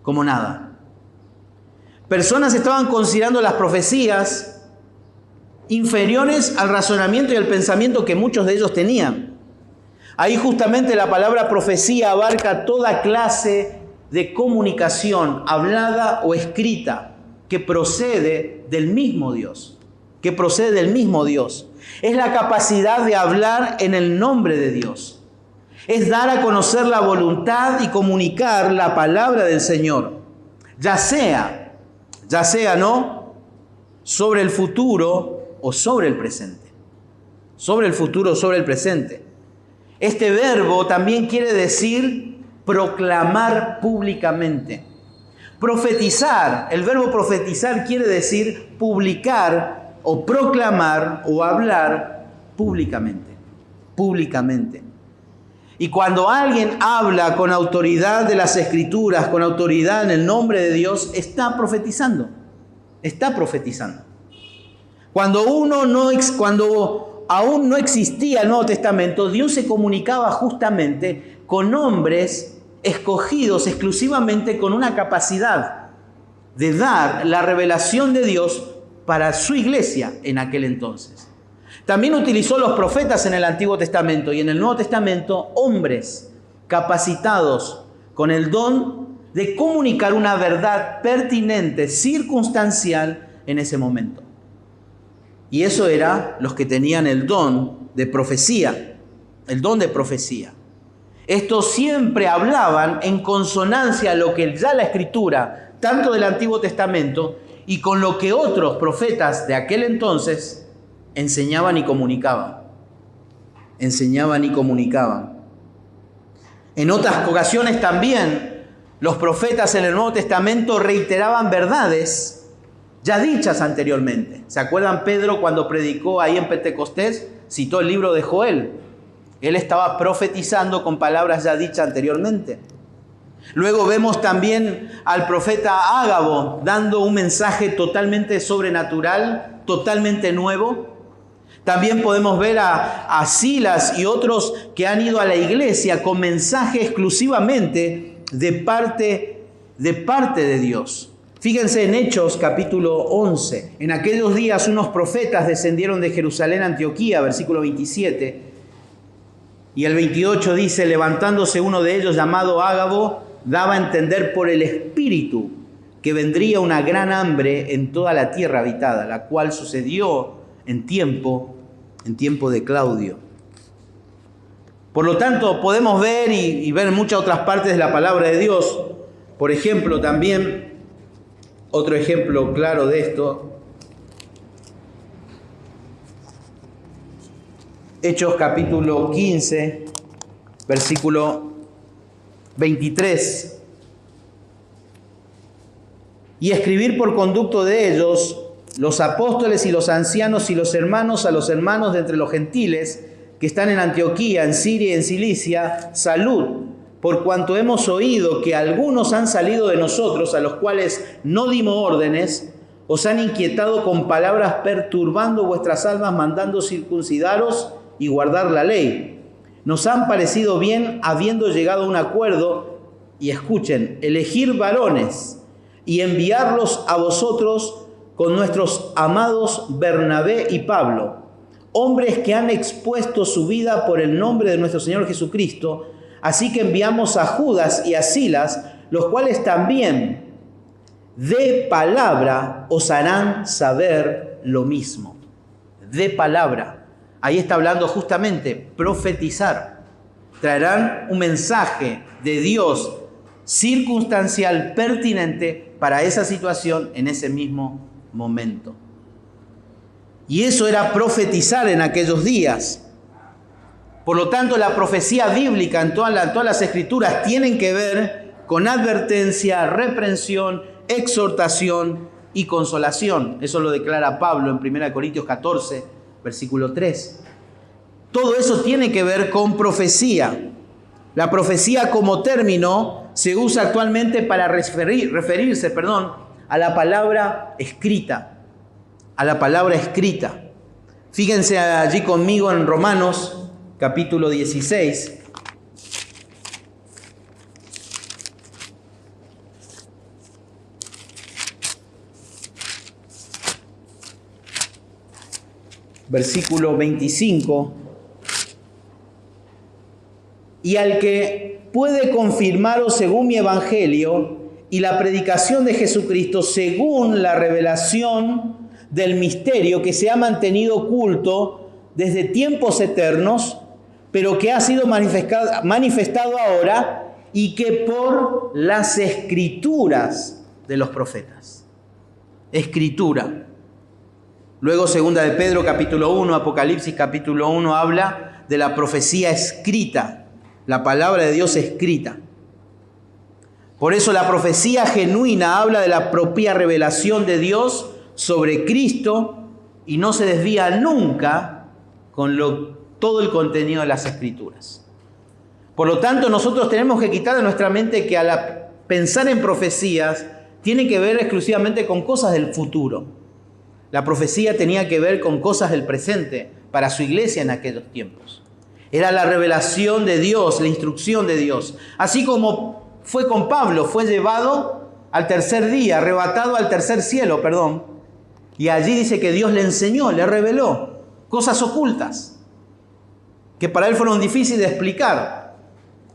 como nada. Personas estaban considerando las profecías inferiores al razonamiento y al pensamiento que muchos de ellos tenían. Ahí justamente la palabra profecía abarca toda clase de comunicación, hablada o escrita, que procede del mismo Dios. Que procede del mismo Dios. Es la capacidad de hablar en el nombre de Dios. Es dar a conocer la voluntad y comunicar la palabra del Señor. Ya sea, ¿no? Sobre el futuro o sobre el presente. Sobre el futuro o sobre el presente. Este verbo también quiere decir proclamar públicamente. Profetizar, el verbo profetizar quiere decir publicar o proclamar o hablar públicamente. Públicamente. Y cuando alguien habla con autoridad de las Escrituras, con autoridad en el nombre de Dios, está profetizando. Está profetizando. Cuando aún no existía el Nuevo Testamento, Dios se comunicaba justamente con hombres escogidos exclusivamente con una capacidad de dar la revelación de Dios para su iglesia en aquel entonces. También utilizó los profetas en el Antiguo Testamento y en el Nuevo Testamento hombres capacitados con el don de comunicar una verdad pertinente, circunstancial en ese momento. Y eso era los que tenían el don de profecía, el don de profecía. Estos siempre hablaban en consonancia a lo que ya la Escritura, tanto del Antiguo Testamento, y con lo que otros profetas de aquel entonces enseñaban y comunicaban. Enseñaban y comunicaban. En otras ocasiones también los profetas en el Nuevo Testamento reiteraban verdades ya dichas anteriormente. ¿Se acuerdan Pedro cuando predicó ahí en Pentecostés? Citó el libro de Joel. Él estaba profetizando con palabras ya dichas anteriormente. Luego vemos también al profeta Ágabo dando un mensaje totalmente sobrenatural, totalmente nuevo. También podemos ver a Silas y otros que han ido a la iglesia con mensaje exclusivamente de parte de Dios. Fíjense en Hechos capítulo 11. En aquellos días unos profetas descendieron de Jerusalén a Antioquía, versículo 27. Y el 28 dice, levantándose uno de ellos llamado Ágabo, daba a entender por el Espíritu que vendría una gran hambre en toda la tierra habitada, la cual sucedió en tiempo de Claudio. Por lo tanto, podemos ver y ver en muchas otras partes de la palabra de Dios. Por ejemplo, también, otro ejemplo claro de esto, Hechos capítulo 15, versículo 23. Y escribir por conducto de ellos, los apóstoles y los ancianos y los hermanos, a los hermanos de entre los gentiles que están en Antioquía, en Siria y en Cilicia, salud, por cuanto hemos oído que algunos han salido de nosotros, a los cuales no dimos órdenes, os han inquietado con palabras perturbando vuestras almas, mandando circuncidaros y guardar la ley. Nos han parecido bien, habiendo llegado a un acuerdo, y escuchen, elegir varones y enviarlos a vosotros con nuestros amados Bernabé y Pablo, hombres que han expuesto su vida por el nombre de nuestro Señor Jesucristo. Así que enviamos a Judas y a Silas, los cuales también de palabra os harán saber lo mismo. De palabra. Ahí está hablando justamente profetizar. Traerán un mensaje de Dios circunstancial, pertinente para esa situación en ese mismo momento. Y eso era profetizar en aquellos días. Por lo tanto, la profecía bíblica en todas las escrituras tienen que ver con advertencia, reprensión, exhortación y consolación. Eso lo declara Pablo en 1 Corintios 14, versículo 3. Todo eso tiene que ver con profecía. La profecía como término se usa actualmente para referirse a la palabra escrita. A la palabra escrita. Fíjense allí conmigo en Romanos capítulo 16. Versículo 25. Y al que puede confirmaros según mi evangelio y la predicación de Jesucristo según la revelación del misterio que se ha mantenido oculto desde tiempos eternos, pero que ha sido manifestado ahora y que por las escrituras de los profetas. Escritura. Luego, segunda de Pedro, capítulo 1, Apocalipsis, capítulo 1, habla de la profecía escrita, la palabra de Dios escrita. Por eso la profecía genuina habla de la propia revelación de Dios sobre Cristo y no se desvía nunca con todo el contenido de las Escrituras. Por lo tanto, nosotros tenemos que quitar de nuestra mente que al pensar en profecías tiene que ver exclusivamente con cosas del futuro. La profecía tenía que ver con cosas del presente para su iglesia en aquellos tiempos. Era la revelación de Dios, la instrucción de Dios. Así como fue con Pablo, fue llevado al tercer día, arrebatado al tercer cielo, Y allí dice que Dios le enseñó, le reveló cosas ocultas que para él fueron difíciles de explicar.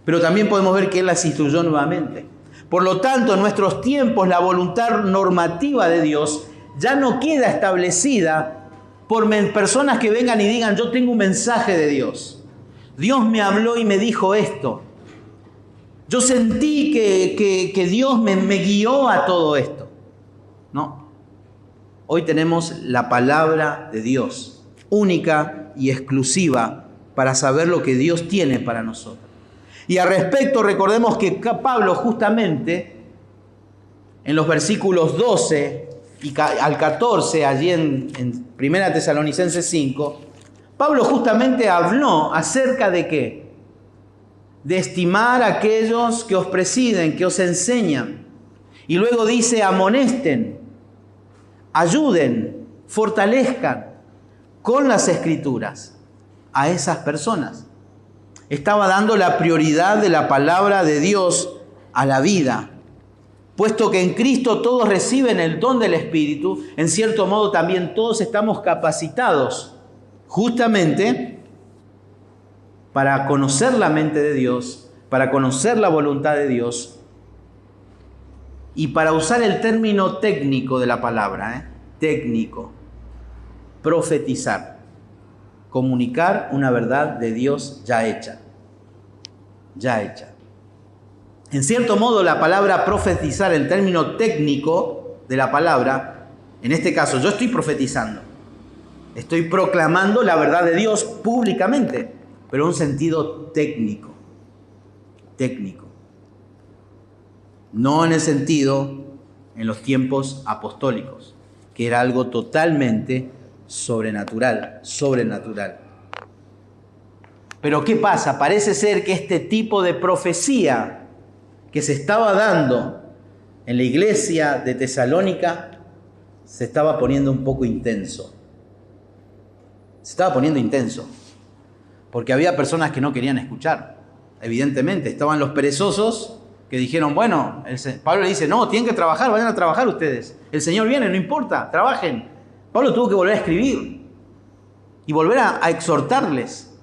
Pero también podemos ver que él las instruyó nuevamente. Por lo tanto, en nuestros tiempos, la voluntad normativa de Dios ya no queda establecida por personas que vengan y digan, yo tengo un mensaje de Dios. Dios me habló y me dijo esto. Yo sentí que Dios me guió a todo esto. No. Hoy tenemos la palabra de Dios, única y exclusiva para saber lo que Dios tiene para nosotros. Y al respecto, recordemos que Pablo justamente en los versículos 12 y al 14, allí en 1 Tesalonicenses 5, Pablo justamente habló acerca de ¿qué? De estimar a aquellos que os presiden, que os enseñan. Y luego dice, amonesten, ayuden, fortalezcan con las Escrituras a esas personas. Estaba dando la prioridad de la palabra de Dios a la vida. Puesto que en Cristo todos reciben el don del Espíritu, en cierto modo también todos estamos capacitados justamente para conocer la mente de Dios, para conocer la voluntad de Dios y para usar el término técnico de la palabra, técnico, profetizar, comunicar una verdad de Dios ya hecha. En cierto modo, la palabra profetizar, el término técnico de la palabra, en este caso yo estoy profetizando, estoy proclamando la verdad de Dios públicamente, pero en un sentido técnico. No en el sentido en los tiempos apostólicos, que era algo totalmente sobrenatural. Pero ¿qué pasa? Parece ser que este tipo de profecía que se estaba dando en la iglesia de Tesalónica se estaba poniendo un poco intenso. Porque había personas que no querían escuchar. Evidentemente, estaban los perezosos que dijeron, bueno, Pablo le dice, no, tienen que trabajar, vayan a trabajar ustedes. El Señor viene, no importa, trabajen. Pablo tuvo que volver a escribir y volver a exhortarles.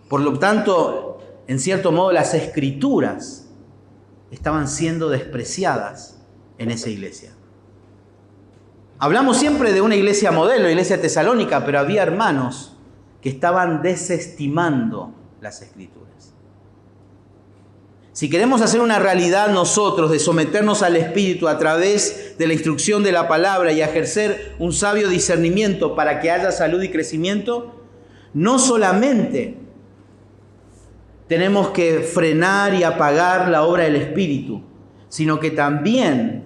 Por lo tanto, en cierto modo, las Escrituras estaban siendo despreciadas en esa iglesia. Hablamos siempre de una iglesia modelo, la iglesia tesalónica, pero había hermanos que estaban desestimando las Escrituras. Si queremos hacer una realidad nosotros de someternos al Espíritu a través de la instrucción de la palabra y ejercer un sabio discernimiento para que haya salud y crecimiento, no solamente tenemos que frenar y apagar la obra del Espíritu, sino que también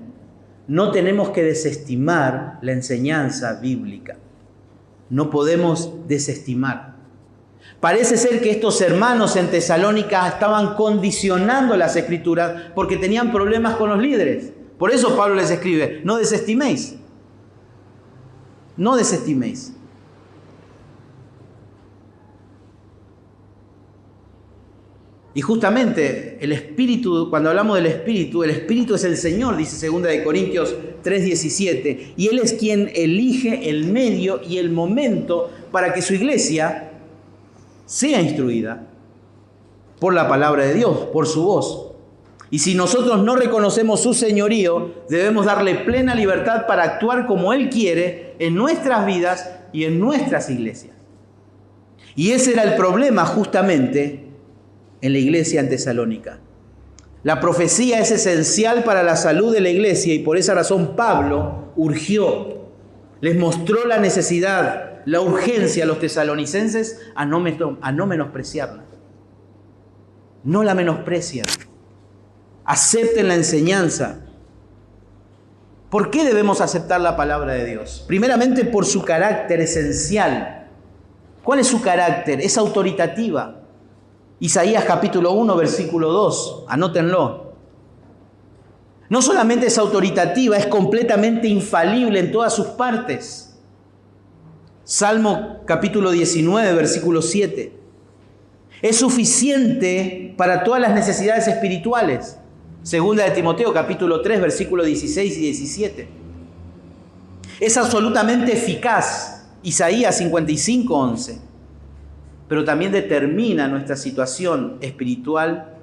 no tenemos que desestimar la enseñanza bíblica. No podemos desestimar. Parece ser que estos hermanos en Tesalónica estaban condicionando las Escrituras porque tenían problemas con los líderes. Por eso Pablo les escribe, no desestiméis. No desestiméis. Y justamente el Espíritu, cuando hablamos del Espíritu, el Espíritu es el Señor, dice 2 Corintios 3:17, y Él es quien elige el medio y el momento para que su iglesia sea instruida por la palabra de Dios, por su voz. Y si nosotros no reconocemos su señorío, debemos darle plena libertad para actuar como Él quiere en nuestras vidas y en nuestras iglesias. Y ese era el problema justamente en la iglesia en Tesalónica. La profecía es esencial para la salud de la iglesia y por esa razón Pablo urgió, les mostró la necesidad, la urgencia a los tesalonicenses a no menospreciarla. No la menosprecien. Acepten la enseñanza. ¿Por qué debemos aceptar la palabra de Dios? Primeramente por su carácter esencial. ¿Cuál es su carácter? Es autoritativa. Isaías capítulo 1, versículo 2, anótenlo. No solamente es autoritativa, es completamente infalible en todas sus partes. Salmo capítulo 19, versículo 7. Es suficiente para todas las necesidades espirituales. Segunda de Timoteo capítulo 3, versículo 16 y 17. Es absolutamente eficaz. Isaías 55, 11. Pero también determina nuestra situación espiritual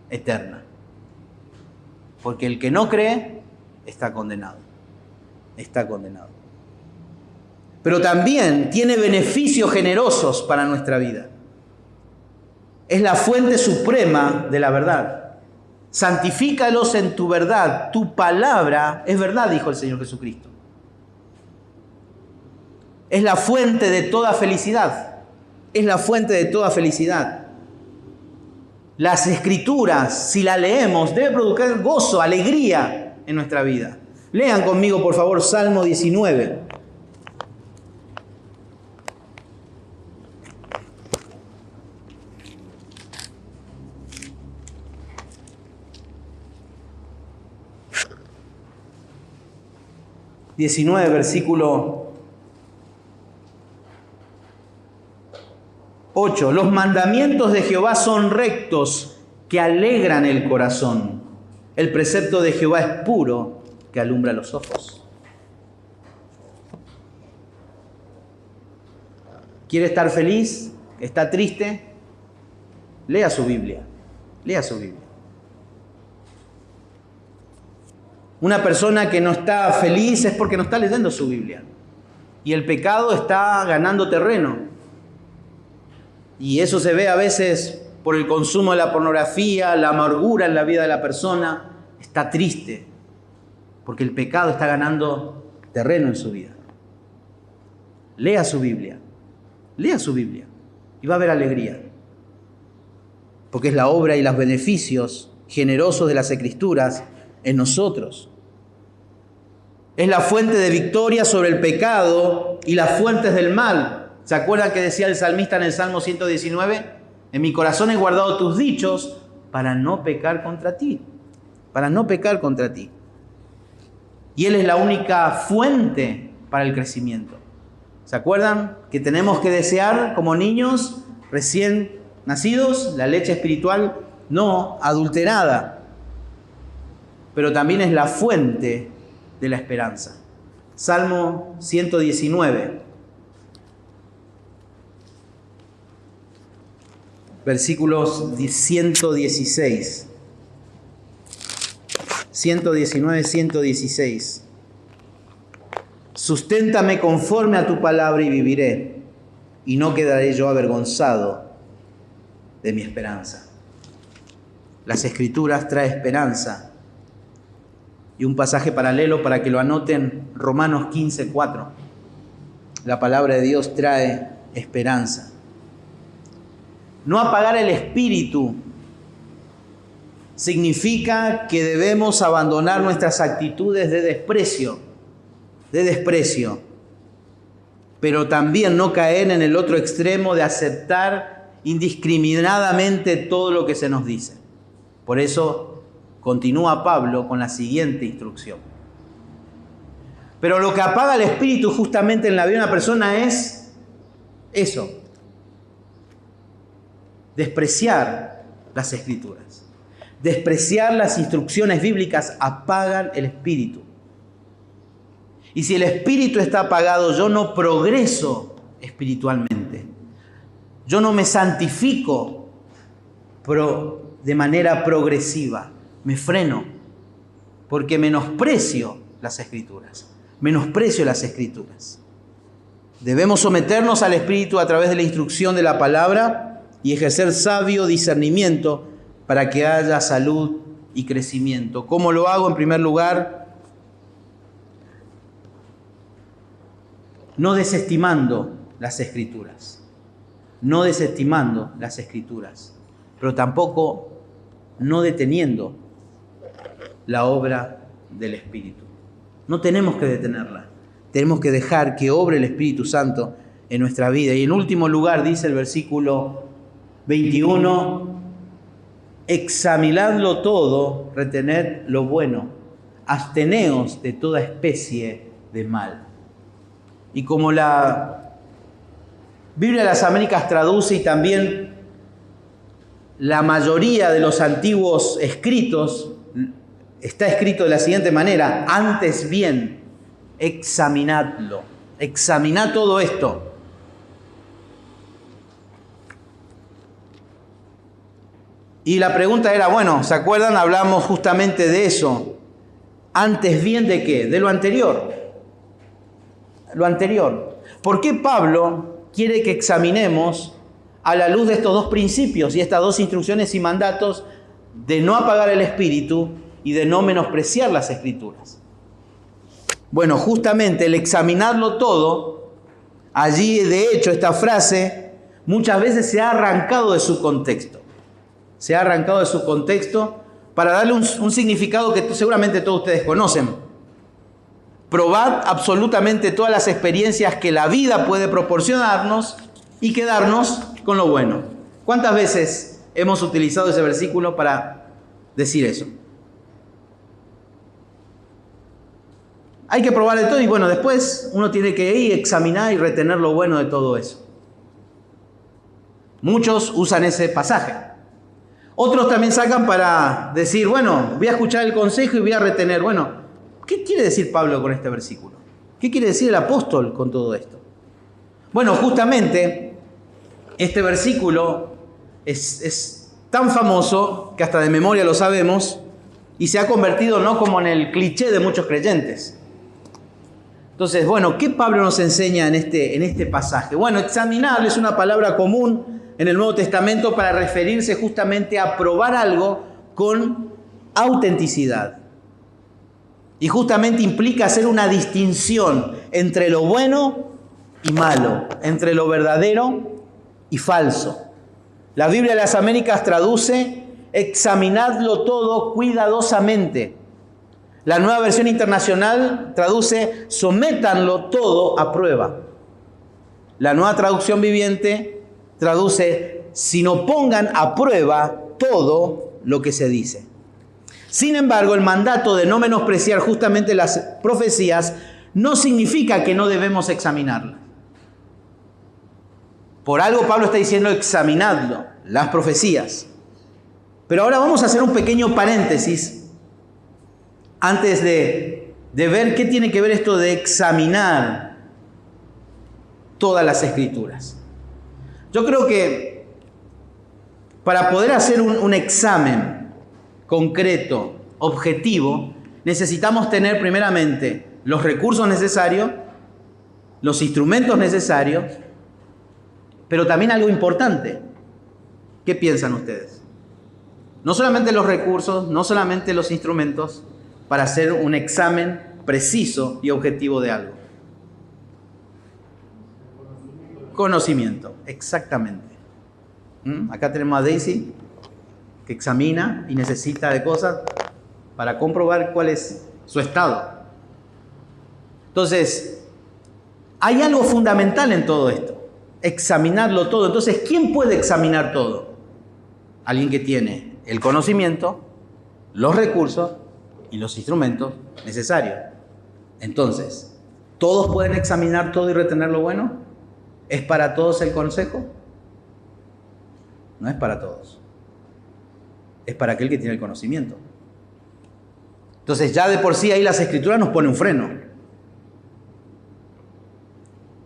eterna. Porque el que no cree está condenado. Está condenado. Pero también tiene beneficios generosos para nuestra vida. Es la fuente suprema de la verdad. Santifícalos en tu verdad. Tu palabra es verdad, dijo el Señor Jesucristo. Es la fuente de toda felicidad. Es la fuente de toda felicidad. Las Escrituras, si las leemos, debe provocar gozo, alegría en nuestra vida. Lean conmigo, por favor, Salmo 19. Versículo 8. Los mandamientos de Jehová son rectos, que alegran el corazón. El precepto de Jehová es puro, que alumbra los ojos. ¿Quiere estar feliz? ¿Está triste? Lea su Biblia. Lea su Biblia. Una persona que no está feliz es porque no está leyendo su Biblia. Y el pecado está ganando terreno. Y eso se ve a veces por el consumo de la pornografía, la amargura en la vida de la persona. Está triste porque el pecado está ganando terreno en su vida. Lea su Biblia. Lea su Biblia y va a haber alegría. Porque es la obra y los beneficios generosos de las Escrituras en nosotros. Es la fuente de victoria sobre el pecado y las fuentes del mal. ¿Se acuerdan que decía el salmista en el Salmo 119? En mi corazón he guardado tus dichos para no pecar contra ti. Para no pecar contra ti. Y Él es la única fuente para el crecimiento. ¿Se acuerdan que tenemos que desear como niños recién nacidos la leche espiritual no adulterada? Pero también es la fuente de la esperanza. Salmo 119, versículos 116. 119, 116. Susténtame conforme a tu palabra y viviré, y no quedaré yo avergonzado de mi esperanza. Las Escrituras traen esperanza. Y un pasaje paralelo para que lo anoten, Romanos 15, 4. La palabra de Dios trae esperanza. No apagar el espíritu significa que debemos abandonar nuestras actitudes de desprecio, pero también no caer en el otro extremo de aceptar indiscriminadamente todo lo que se nos dice. Por eso continúa Pablo con la siguiente instrucción. Pero lo que apaga el espíritu justamente en la vida de una persona es eso. Despreciar las Escrituras. Despreciar las instrucciones bíblicas apagan el espíritu. Y si el espíritu está apagado, yo no progreso espiritualmente. Yo no me santifico de manera progresiva. Me freno porque menosprecio las Escrituras. Menosprecio las Escrituras. Debemos someternos al Espíritu a través de la instrucción de la palabra y ejercer sabio discernimiento para que haya salud y crecimiento. ¿Cómo lo hago? En primer lugar, no desestimando las Escrituras. No desestimando las Escrituras, pero tampoco no deteniendo la obra del Espíritu. No tenemos que detenerla. Tenemos que dejar que obre el Espíritu Santo en nuestra vida. Y en último lugar, dice el versículo 21, examinadlo todo, retened lo bueno, absteneos de toda especie de mal. Y como la Biblia de las Américas traduce y también la mayoría de los antiguos escritos, está escrito de la siguiente manera: antes bien, examinadlo. Examinad todo esto. Y la pregunta era, bueno, ¿se acuerdan? Hablamos justamente de eso. Antes bien, ¿de qué? De lo anterior. Lo anterior. ¿Por qué Pablo quiere que examinemos a la luz de estos dos principios y estas dos instrucciones y mandatos de no apagar el espíritu y de no menospreciar las Escrituras. Bueno, justamente el examinarlo todo, allí de hecho esta frase muchas veces se ha arrancado de su contexto. Se ha arrancado de su contexto para darle un significado que seguramente todos ustedes conocen. Probad absolutamente todas las experiencias que la vida puede proporcionarnos y quedarnos con lo bueno. ¿Cuántas veces hemos utilizado ese versículo para decir eso? Hay que probar de todo y bueno, después uno tiene que ir, examinar y retener lo bueno de todo eso. Muchos usan ese pasaje. Otros también sacan para decir, bueno, voy a escuchar el consejo y voy a retener. Bueno, ¿qué quiere decir Pablo con este versículo? ¿Qué quiere decir el apóstol con todo esto? Bueno, justamente este versículo es tan famoso que hasta de memoria lo sabemos y se ha convertido no como en el cliché de muchos creyentes. Entonces, bueno, ¿qué Pablo nos enseña en este pasaje? Bueno, examinar es una palabra común en el Nuevo Testamento para referirse justamente a probar algo con autenticidad. Y justamente implica hacer una distinción entre lo bueno y malo, entre lo verdadero y falso. La Biblia de las Américas traduce, examinadlo todo cuidadosamente. La Nueva Versión Internacional traduce, sométanlo todo a prueba. La Nueva Traducción Viviente traduce, sino pongan a prueba todo lo que se dice. Sin embargo, el mandato de no menospreciar justamente las profecías no significa que no debemos examinarlas. Por algo Pablo está diciendo examinadlo, las profecías. Pero ahora vamos a hacer un pequeño paréntesis antes de ver qué tiene que ver esto de examinar todas las Escrituras. Yo creo que para poder hacer un examen concreto, objetivo, necesitamos tener primeramente los recursos necesarios, los instrumentos necesarios, pero también algo importante. ¿Qué piensan ustedes? No solamente los recursos, no solamente los instrumentos para hacer un examen preciso y objetivo de algo. Conocimiento, exactamente. Acá tenemos a Daisy, que examina y necesita de cosas para comprobar cuál es su estado. Entonces, hay algo fundamental en todo esto, examinarlo todo. Entonces, ¿quién puede examinar todo? Alguien que tiene el conocimiento, los recursos y los instrumentos necesarios. Entonces, ¿todos pueden examinar todo y retener lo bueno? ¿Es para todos el consejo? No es para todos. Es para aquel que tiene el conocimiento. Entonces ya de por sí ahí las Escrituras nos ponen un freno.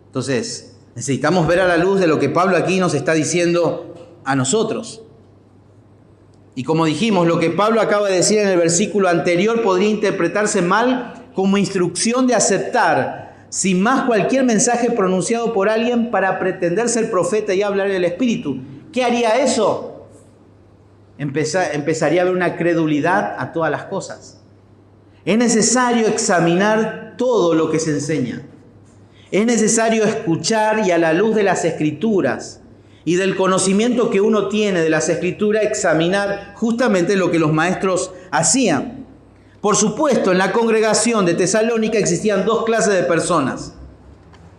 Entonces necesitamos ver a la luz de lo que Pablo aquí nos está diciendo a nosotros. Y como dijimos, lo que Pablo acaba de decir en el versículo anterior podría interpretarse mal como instrucción de aceptar sin más cualquier mensaje pronunciado por alguien para pretender ser profeta y hablar en el Espíritu. ¿Qué haría eso? Empezaría a haber una credulidad a todas las cosas. Es necesario examinar todo lo que se enseña. Es necesario escuchar y a la luz de las Escrituras y del conocimiento que uno tiene de las Escrituras examinar justamente lo que los maestros hacían. Por supuesto, en la congregación de Tesalónica existían dos clases de personas.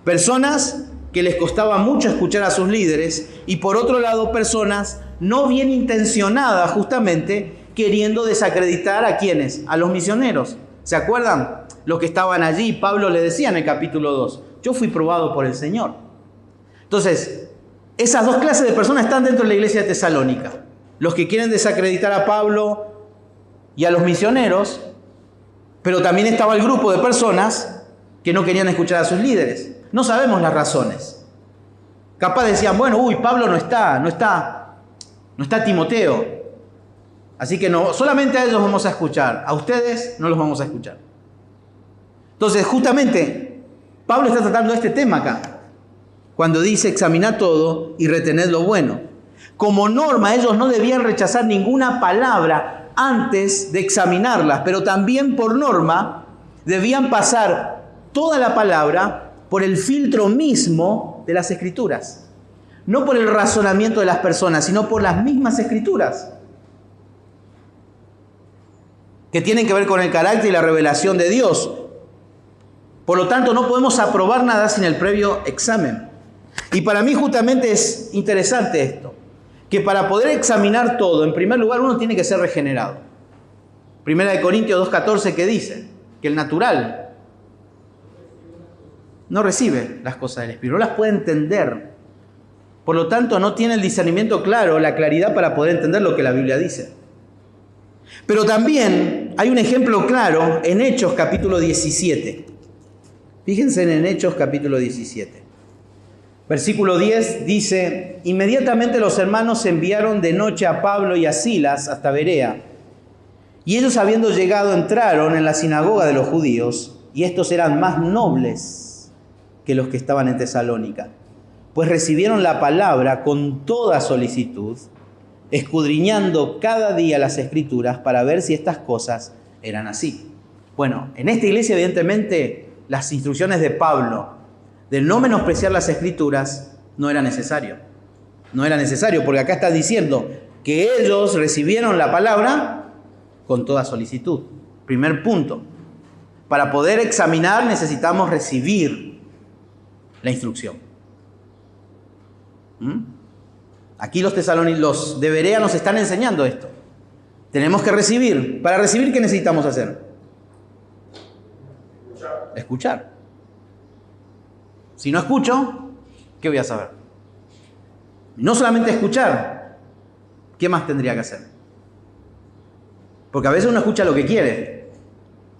Personas que les costaba mucho escuchar a sus líderes y por otro lado personas no bien intencionadas justamente queriendo desacreditar a ¿quiénes? A los misioneros. ¿Se acuerdan? Los que estaban allí, Pablo le decía en el capítulo 2, yo fui probado por el Señor. Entonces, esas dos clases de personas están dentro de la iglesia de Tesalónica. Los que quieren desacreditar a Pablo y a los misioneros, pero también estaba el grupo de personas que no querían escuchar a sus líderes. No sabemos las razones. Capaz decían, bueno, Pablo no está Timoteo. Así que no, solamente a ellos vamos a escuchar, a ustedes no los vamos a escuchar. Entonces, justamente, Pablo está tratando este tema acá. cuando dice examinad todo y retened lo bueno. Como norma, ellos no debían rechazar ninguna palabra antes de examinarlas, pero también por norma debían pasar toda la palabra por el filtro mismo de las Escrituras. No por el razonamiento de las personas, sino por las mismas Escrituras, que tienen que ver con el carácter y la revelación de Dios. Por lo tanto, no podemos aprobar nada sin el previo examen. Y para mí justamente es interesante esto, que para poder examinar todo, en primer lugar, uno tiene que ser regenerado. Primera de Corintios 2:14, que dice que el natural no recibe las cosas del Espíritu, no las puede entender. Por lo tanto, no tiene el discernimiento claro, la claridad para poder entender lo que la Biblia dice. Pero también hay un ejemplo claro en Hechos capítulo 17. Fíjense en Hechos capítulo 17. Versículo 10 dice: inmediatamente los hermanos enviaron de noche a Pablo y a Silas hasta Berea. Y ellos, habiendo llegado, entraron en la sinagoga de los judíos, y estos eran más nobles que los que estaban en Tesalónica, pues recibieron la palabra con toda solicitud, escudriñando cada día las Escrituras para ver si estas cosas eran así. Bueno, en esta iglesia evidentemente las instrucciones de Pablo de no menospreciar las Escrituras no era necesario. No era necesario, porque acá está diciendo que ellos recibieron la palabra con toda solicitud. Primer punto. Para poder examinar necesitamos recibir la instrucción. Aquí los de Berea nos están enseñando esto. Tenemos que recibir. Para recibir, ¿qué necesitamos hacer? Escuchar. Si no escucho, ¿qué voy a saber? No solamente escuchar, ¿qué más tendría que hacer? Porque a veces uno escucha lo que quiere,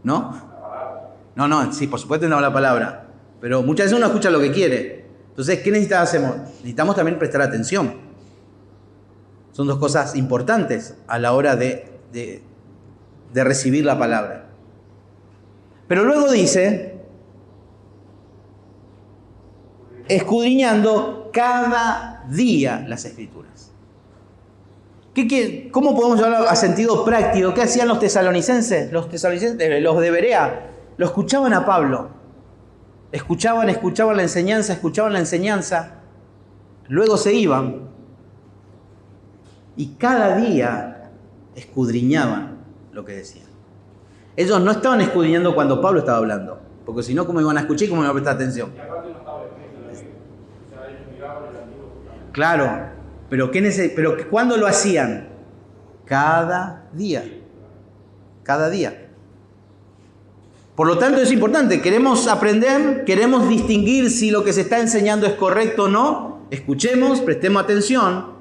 ¿no? No, sí, por supuesto no la palabra, pero muchas veces uno escucha lo que quiere. Entonces, ¿qué necesitamos? Necesitamos también prestar atención. Son dos cosas importantes a la hora de recibir la palabra. Pero luego dice, escudriñando cada día las Escrituras. ¿Cómo podemos llevarlo a sentido práctico? ¿Qué hacían los tesalonicenses? Los de Berea, lo escuchaban a Pablo. Escuchaban la enseñanza, luego se iban y cada día escudriñaban lo que decían. Ellos no estaban escudriñando cuando Pablo estaba hablando, porque si no, ¿cómo iban a escuchar y cómo iban a prestar atención? Claro, pero ¿cuándo lo hacían? Cada día. Cada día. Por lo tanto, es importante. Queremos aprender, queremos distinguir si lo que se está enseñando es correcto o no. Escuchemos, prestemos atención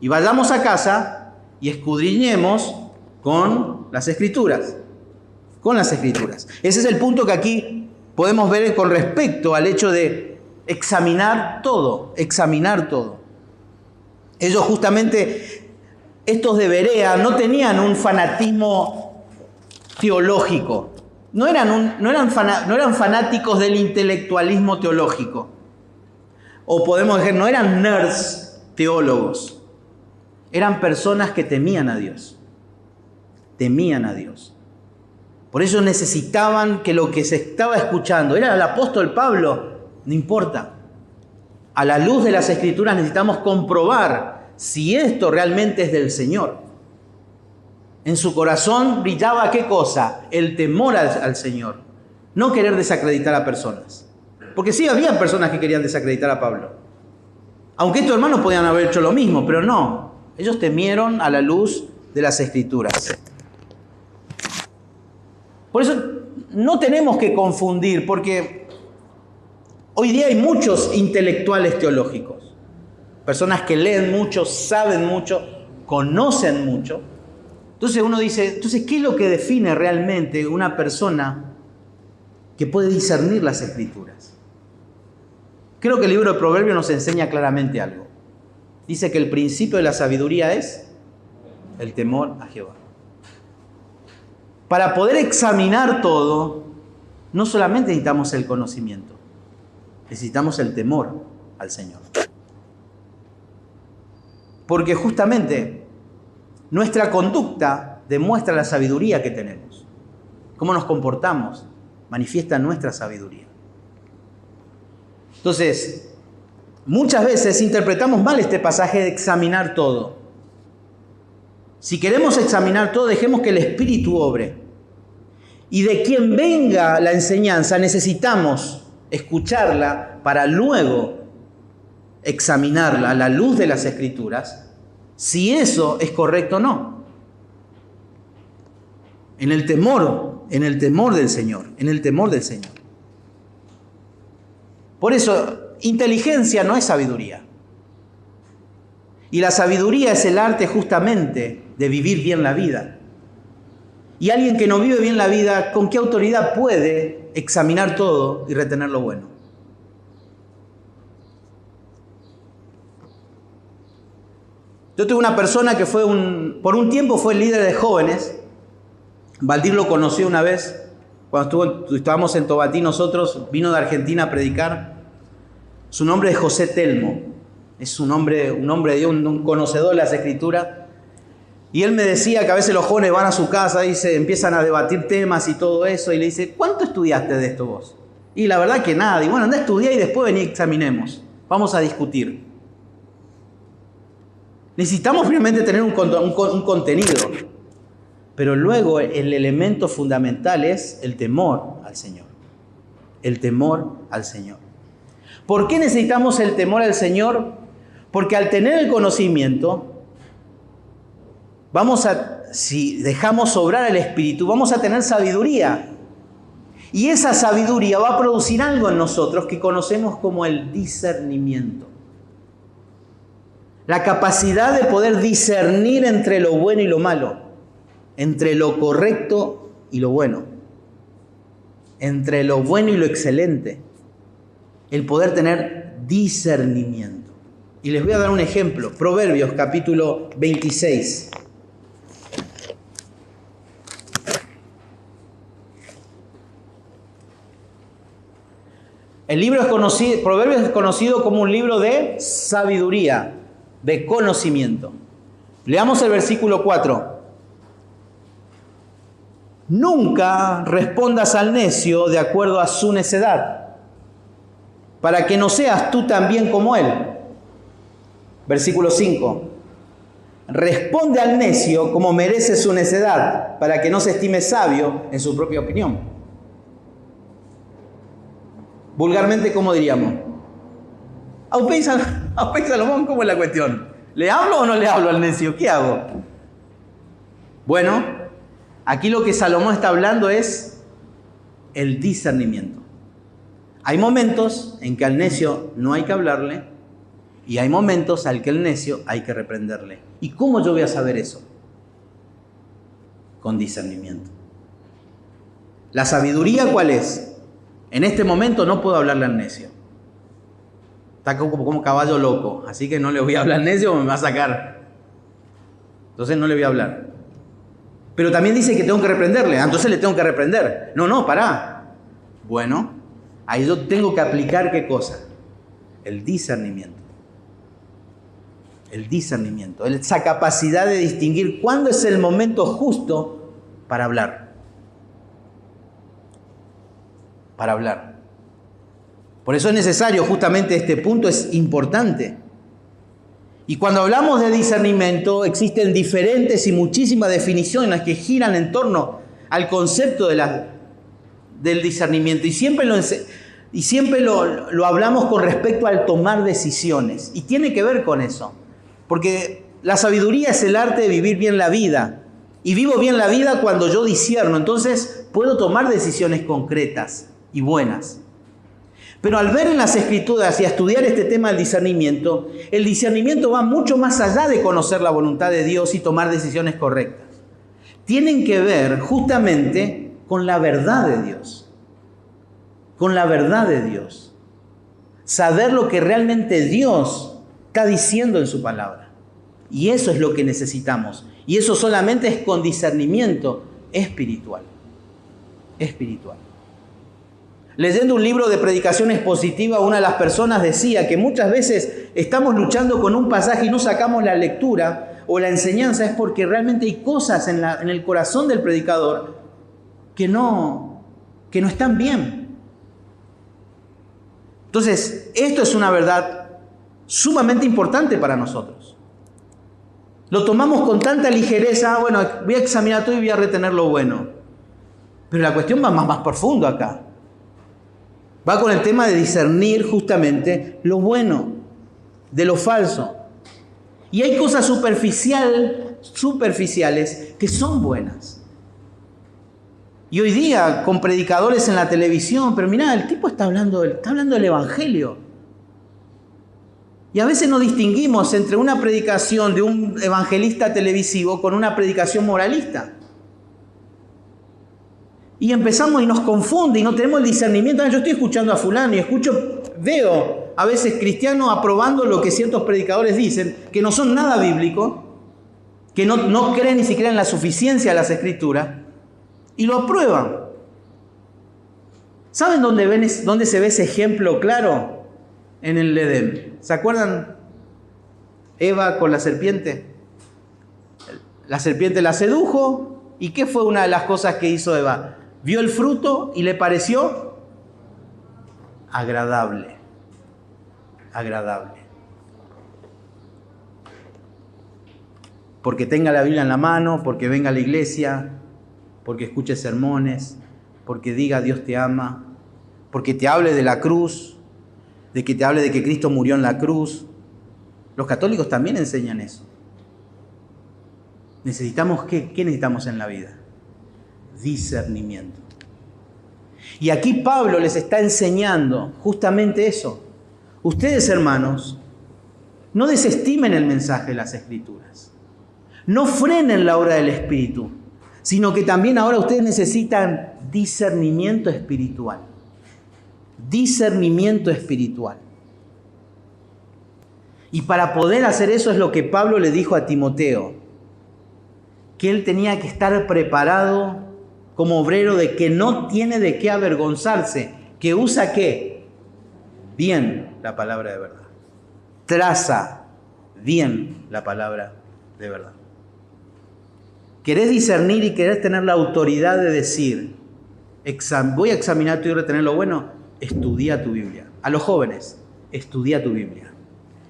y vayamos a casa y escudriñemos con las Escrituras. Con las Escrituras. Ese es el punto que aquí podemos ver con respecto al hecho de examinar todo. Examinar todo. Ellos justamente, estos de Berea, no tenían un fanatismo teológico. No eran fanáticos del intelectualismo teológico. O podemos decir, no eran nerds teólogos. Eran personas que temían a Dios. Temían a Dios. Por eso necesitaban que lo que se estaba escuchando, era el apóstol Pablo, no importa. A la luz de las Escrituras necesitamos comprobar si esto realmente es del Señor. En su corazón brillaba ¿qué cosa? El temor al Señor. No querer desacreditar a personas. Porque sí, había personas que querían desacreditar a Pablo. Aunque estos hermanos podían haber hecho lo mismo, pero no. Ellos temieron a la luz de las Escrituras. Por eso no tenemos que confundir, porque hoy día hay muchos intelectuales teológicos. Personas que leen mucho, saben mucho, conocen mucho. Entonces uno dice, ¿qué es lo que define realmente una persona que puede discernir las Escrituras? Creo que el libro de Proverbios nos enseña claramente algo. Dice que el principio de la sabiduría es el temor a Jehová. Para poder examinar todo, no solamente necesitamos el conocimiento, necesitamos el temor. al Señor. Porque justamente nuestra conducta demuestra la sabiduría que tenemos. Cómo nos comportamos manifiesta nuestra sabiduría. Entonces, muchas veces interpretamos mal este pasaje de examinar todo. Si queremos examinar todo, dejemos que el Espíritu obre. Y de quien venga la enseñanza, necesitamos escucharla para luego examinarla a la luz de las Escrituras, si eso es correcto o no. En el temor del Señor, en el temor del Señor. Por eso, inteligencia no es sabiduría. Y la sabiduría es el arte justamente de vivir bien la vida. Y alguien que no vive bien la vida, ¿con qué autoridad puede examinar todo y retener lo bueno? Yo tuve una persona que por un tiempo fue líder de jóvenes. Valdir lo conoció una vez, cuando estábamos en Tobatí nosotros, vino de Argentina a predicar. Su nombre es José Telmo. Es un hombre de Dios, un conocedor de las Escrituras. Y él me decía que a veces los jóvenes van a su casa y empiezan a debatir temas y todo eso. Y le dice, ¿cuánto estudiaste de esto vos? Y la verdad que nada. Y bueno, anda a estudiar y después vení y examinemos. Vamos a discutir. Necesitamos realmente tener un contenido. Pero luego el elemento fundamental es el temor al Señor. El temor al Señor. ¿Por qué necesitamos el temor al Señor? Porque al tener el conocimiento, si dejamos obrar el Espíritu, vamos a tener sabiduría. Y esa sabiduría va a producir algo en nosotros que conocemos como el discernimiento. La capacidad de poder discernir entre lo bueno y lo malo, entre lo correcto y lo bueno, entre lo bueno y lo excelente. El poder tener discernimiento. Y les voy a dar un ejemplo. Proverbios capítulo 26. Proverbios es conocido como un libro de sabiduría, de conocimiento. Leamos el versículo 4. Nunca respondas al necio de acuerdo a su necedad, para que no seas tú también como él. Versículo 5. Responde al necio como merece su necedad, para que no se estime sabio en su propia opinión. Vulgarmente, ¿cómo diríamos? Aupé Salomón, ¿cómo es la cuestión? ¿Le hablo o no le hablo al necio? ¿Qué hago? Bueno, aquí lo que Salomón está hablando es el discernimiento. Hay momentos en que al necio no hay que hablarle y hay momentos al que el necio hay que reprenderle. ¿Y cómo yo voy a saber eso? Con discernimiento. ¿La sabiduría cuál es? En este momento no puedo hablarle al necio. Está como caballo loco, así que no le voy a hablar al necio o me va a sacar. Entonces no le voy a hablar. Pero también dice que tengo que reprenderle, entonces le tengo que reprender. No, pará. Bueno, ahí yo tengo que aplicar ¿qué cosa? El discernimiento. El discernimiento, esa capacidad de distinguir cuándo es el momento justo para hablar. Para hablar. Por eso es necesario, justamente este punto es importante. Y cuando hablamos de discernimiento, existen diferentes y muchísimas definiciones que giran en torno al concepto del discernimiento. Y siempre lo hablamos con respecto al tomar decisiones. Y tiene que ver con eso. Porque la sabiduría es el arte de vivir bien la vida. Y vivo bien la vida cuando yo discierno. Entonces puedo tomar decisiones concretas y buenas. Pero al ver en las Escrituras y a estudiar este tema del discernimiento, el discernimiento va mucho más allá de conocer la voluntad de Dios y tomar decisiones correctas. Tienen que ver justamente con la verdad de Dios. Con la verdad de Dios. Saber lo que realmente Dios está diciendo en su palabra. Y eso es lo que necesitamos. Y eso solamente es con discernimiento espiritual. Espiritual. Leyendo un libro de predicación expositiva, una de las personas decía que muchas veces estamos luchando con un pasaje y no sacamos la lectura o la enseñanza, es porque realmente hay cosas en el corazón del predicador que no están bien. Entonces, esto es una verdad sumamente importante para nosotros. Lo tomamos con tanta ligereza, bueno, voy a examinar todo y voy a retener lo bueno. Pero la cuestión va más profundo acá. Va con el tema de discernir justamente lo bueno de lo falso. Y hay cosas superficiales que son buenas. Y hoy día con predicadores en la televisión, pero mirá, el tipo está hablando del Evangelio. Y a veces no distinguimos entre una predicación de un evangelista televisivo con una predicación moralista. Y empezamos y nos confunde y no tenemos el discernimiento. Yo estoy escuchando a fulano y veo a veces cristianos aprobando lo que ciertos predicadores dicen, que no son nada bíblico, que no creen ni siquiera en la suficiencia de las Escrituras, y lo aprueban. ¿Saben dónde se ve ese ejemplo claro? En el Edén. ¿Se acuerdan? Eva con la serpiente. La serpiente la sedujo. ¿Y qué fue una de las cosas que hizo Eva? Vio el fruto y le pareció agradable. Agradable. Porque tenga la Biblia en la mano, porque venga a la iglesia, porque escuche sermones, porque diga Dios te ama, porque te hable de la cruz, de que te hable de que Cristo murió en la cruz. Los católicos también enseñan eso. Necesitamos ¿qué necesitamos en la vida? Discernimiento. Y aquí Pablo les está enseñando justamente eso. Ustedes, hermanos, no desestimen el mensaje de las Escrituras. No frenen la obra del Espíritu, sino que también ahora ustedes necesitan discernimiento espiritual. Discernimiento espiritual. Y para poder hacer eso es lo que Pablo le dijo a Timoteo, que él tenía que estar preparado como obrero de que no tiene de qué avergonzarse, que usa ¿qué? Bien la palabra de verdad. Traza bien la palabra de verdad. ¿Querés discernir y querés tener la autoridad de decir, voy a examinar tu y retener lo bueno? Estudia tu Biblia. A los jóvenes, estudia tu Biblia.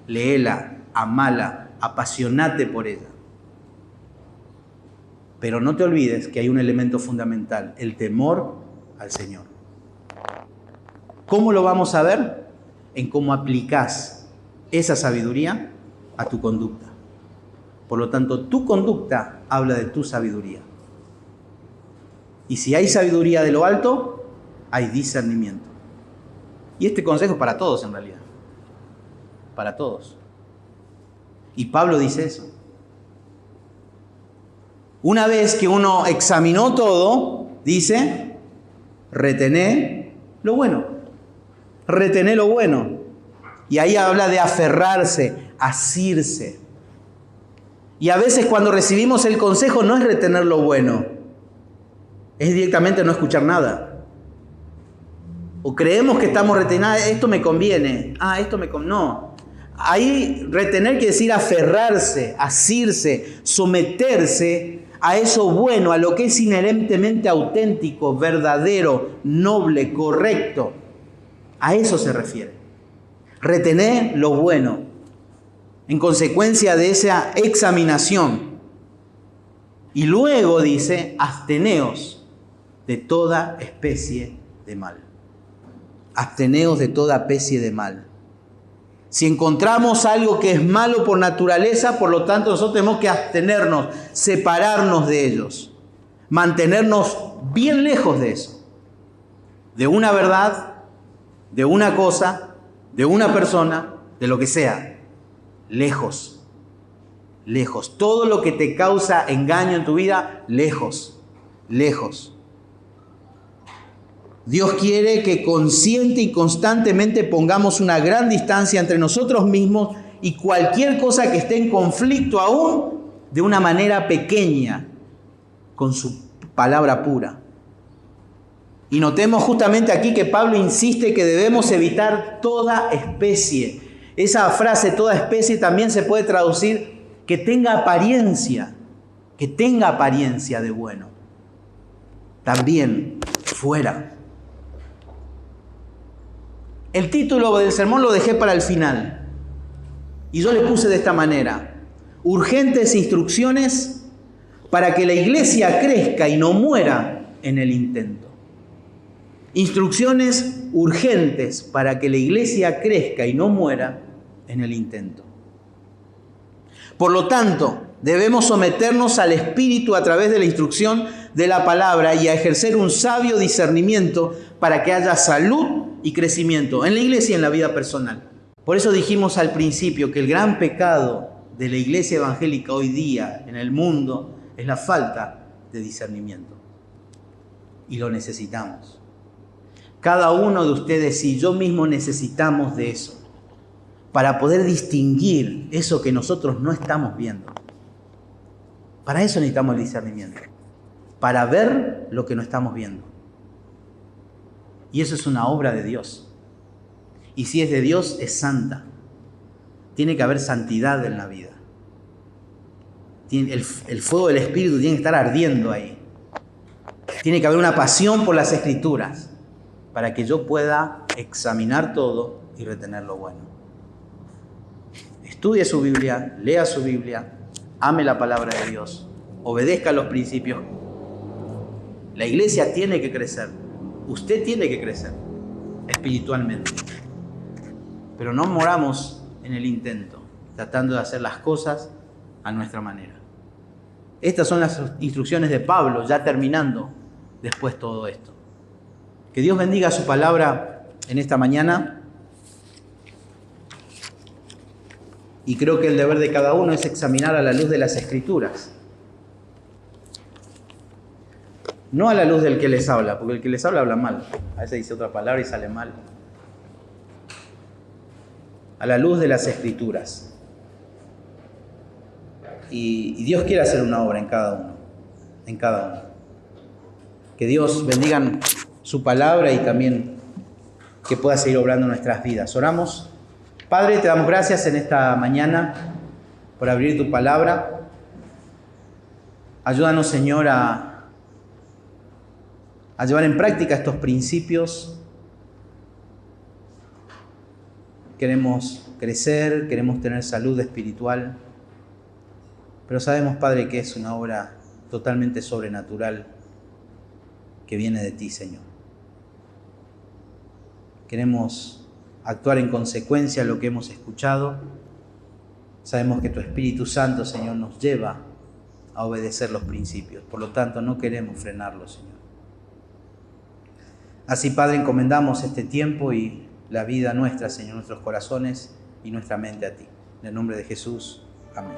Léela, amala, apasionate por ella. Pero no te olvides que hay un elemento fundamental, el temor al Señor. ¿Cómo lo vamos a ver? En cómo aplicás esa sabiduría a tu conducta. Por lo tanto, tu conducta habla de tu sabiduría. Y si hay sabiduría de lo alto, hay discernimiento. Y este consejo es para todos en realidad. Para todos. Y Pablo dice eso. Una vez que uno examinó todo, dice, retené lo bueno. Retené lo bueno. Y ahí habla de aferrarse, asirse. Y a veces cuando recibimos el consejo no es retener lo bueno, es directamente no escuchar nada. O creemos que estamos reteniendo, esto me conviene, esto me conviene. No. Ahí retener quiere decir aferrarse, asirse, someterse a eso bueno, a lo que es inherentemente auténtico, verdadero, noble, correcto. A eso se refiere. Retener lo bueno. En consecuencia de esa examinación. Y luego dice, absteneos de toda especie de mal. Absteneos de toda especie de mal. Si encontramos algo que es malo por naturaleza, por lo tanto nosotros tenemos que abstenernos, separarnos de ellos, mantenernos bien lejos de eso. De una verdad, de una cosa, de una persona, de lo que sea. Lejos, lejos. Todo lo que te causa engaño en tu vida, lejos, lejos. Dios quiere que consciente y constantemente pongamos una gran distancia entre nosotros mismos y cualquier cosa que esté en conflicto aún de una manera pequeña con su palabra pura. Y notemos justamente aquí que Pablo insiste que debemos evitar toda especie. Esa frase, toda especie, también se puede traducir que tenga apariencia de bueno. También fuera. El título del sermón lo dejé para el final. Y yo le puse de esta manera: urgentes instrucciones para que la iglesia crezca y no muera en el intento. Instrucciones urgentes para que la iglesia crezca y no muera en el intento. Por lo tanto, debemos someternos al Espíritu a través de la instrucción de la palabra y a ejercer un sabio discernimiento para que haya salud y crecimiento en la iglesia y en la vida personal. Por eso dijimos al principio que el gran pecado de la iglesia evangélica hoy día en el mundo es la falta de discernimiento. Y lo necesitamos. Cada uno de ustedes y yo mismo necesitamos de eso para poder distinguir eso que nosotros no estamos viendo. Para eso necesitamos el discernimiento, para ver lo que no estamos viendo. Y eso es una obra de Dios. Y si es de Dios, es santa. Tiene que haber santidad en la vida. El fuego del Espíritu tiene que estar ardiendo ahí. Tiene que haber una pasión por las Escrituras para que yo pueda examinar todo y retener lo bueno. Estudie su Biblia, lea su Biblia, ame la palabra de Dios, obedezca los principios. La iglesia tiene que crecer, usted tiene que crecer espiritualmente. Pero no moramos en el intento, tratando de hacer las cosas a nuestra manera. Estas son las instrucciones de Pablo, ya terminando después todo esto. Que Dios bendiga su palabra en esta mañana. Y creo que el deber de cada uno es examinar a la luz de las Escrituras. No a la luz del que les habla, porque el que les habla mal. A veces dice otra palabra y sale mal. A la luz de las Escrituras. Y Dios quiere hacer una obra en cada uno. En cada uno. Que Dios bendiga su palabra y también que pueda seguir obrando en nuestras vidas. Oramos. Padre, te damos gracias en esta mañana por abrir tu palabra. Ayúdanos, Señor, a llevar en práctica estos principios. Queremos crecer, queremos tener salud espiritual, pero sabemos, Padre, que es una obra totalmente sobrenatural que viene de ti, Señor. Queremos actuar en consecuencia a lo que hemos escuchado. Sabemos que tu Espíritu Santo, Señor, nos lleva a obedecer los principios. Por lo tanto, no queremos frenarlos, Señor. Así, Padre, encomendamos este tiempo y la vida nuestra, Señor, nuestros corazones y nuestra mente a ti. En el nombre de Jesús. Amén.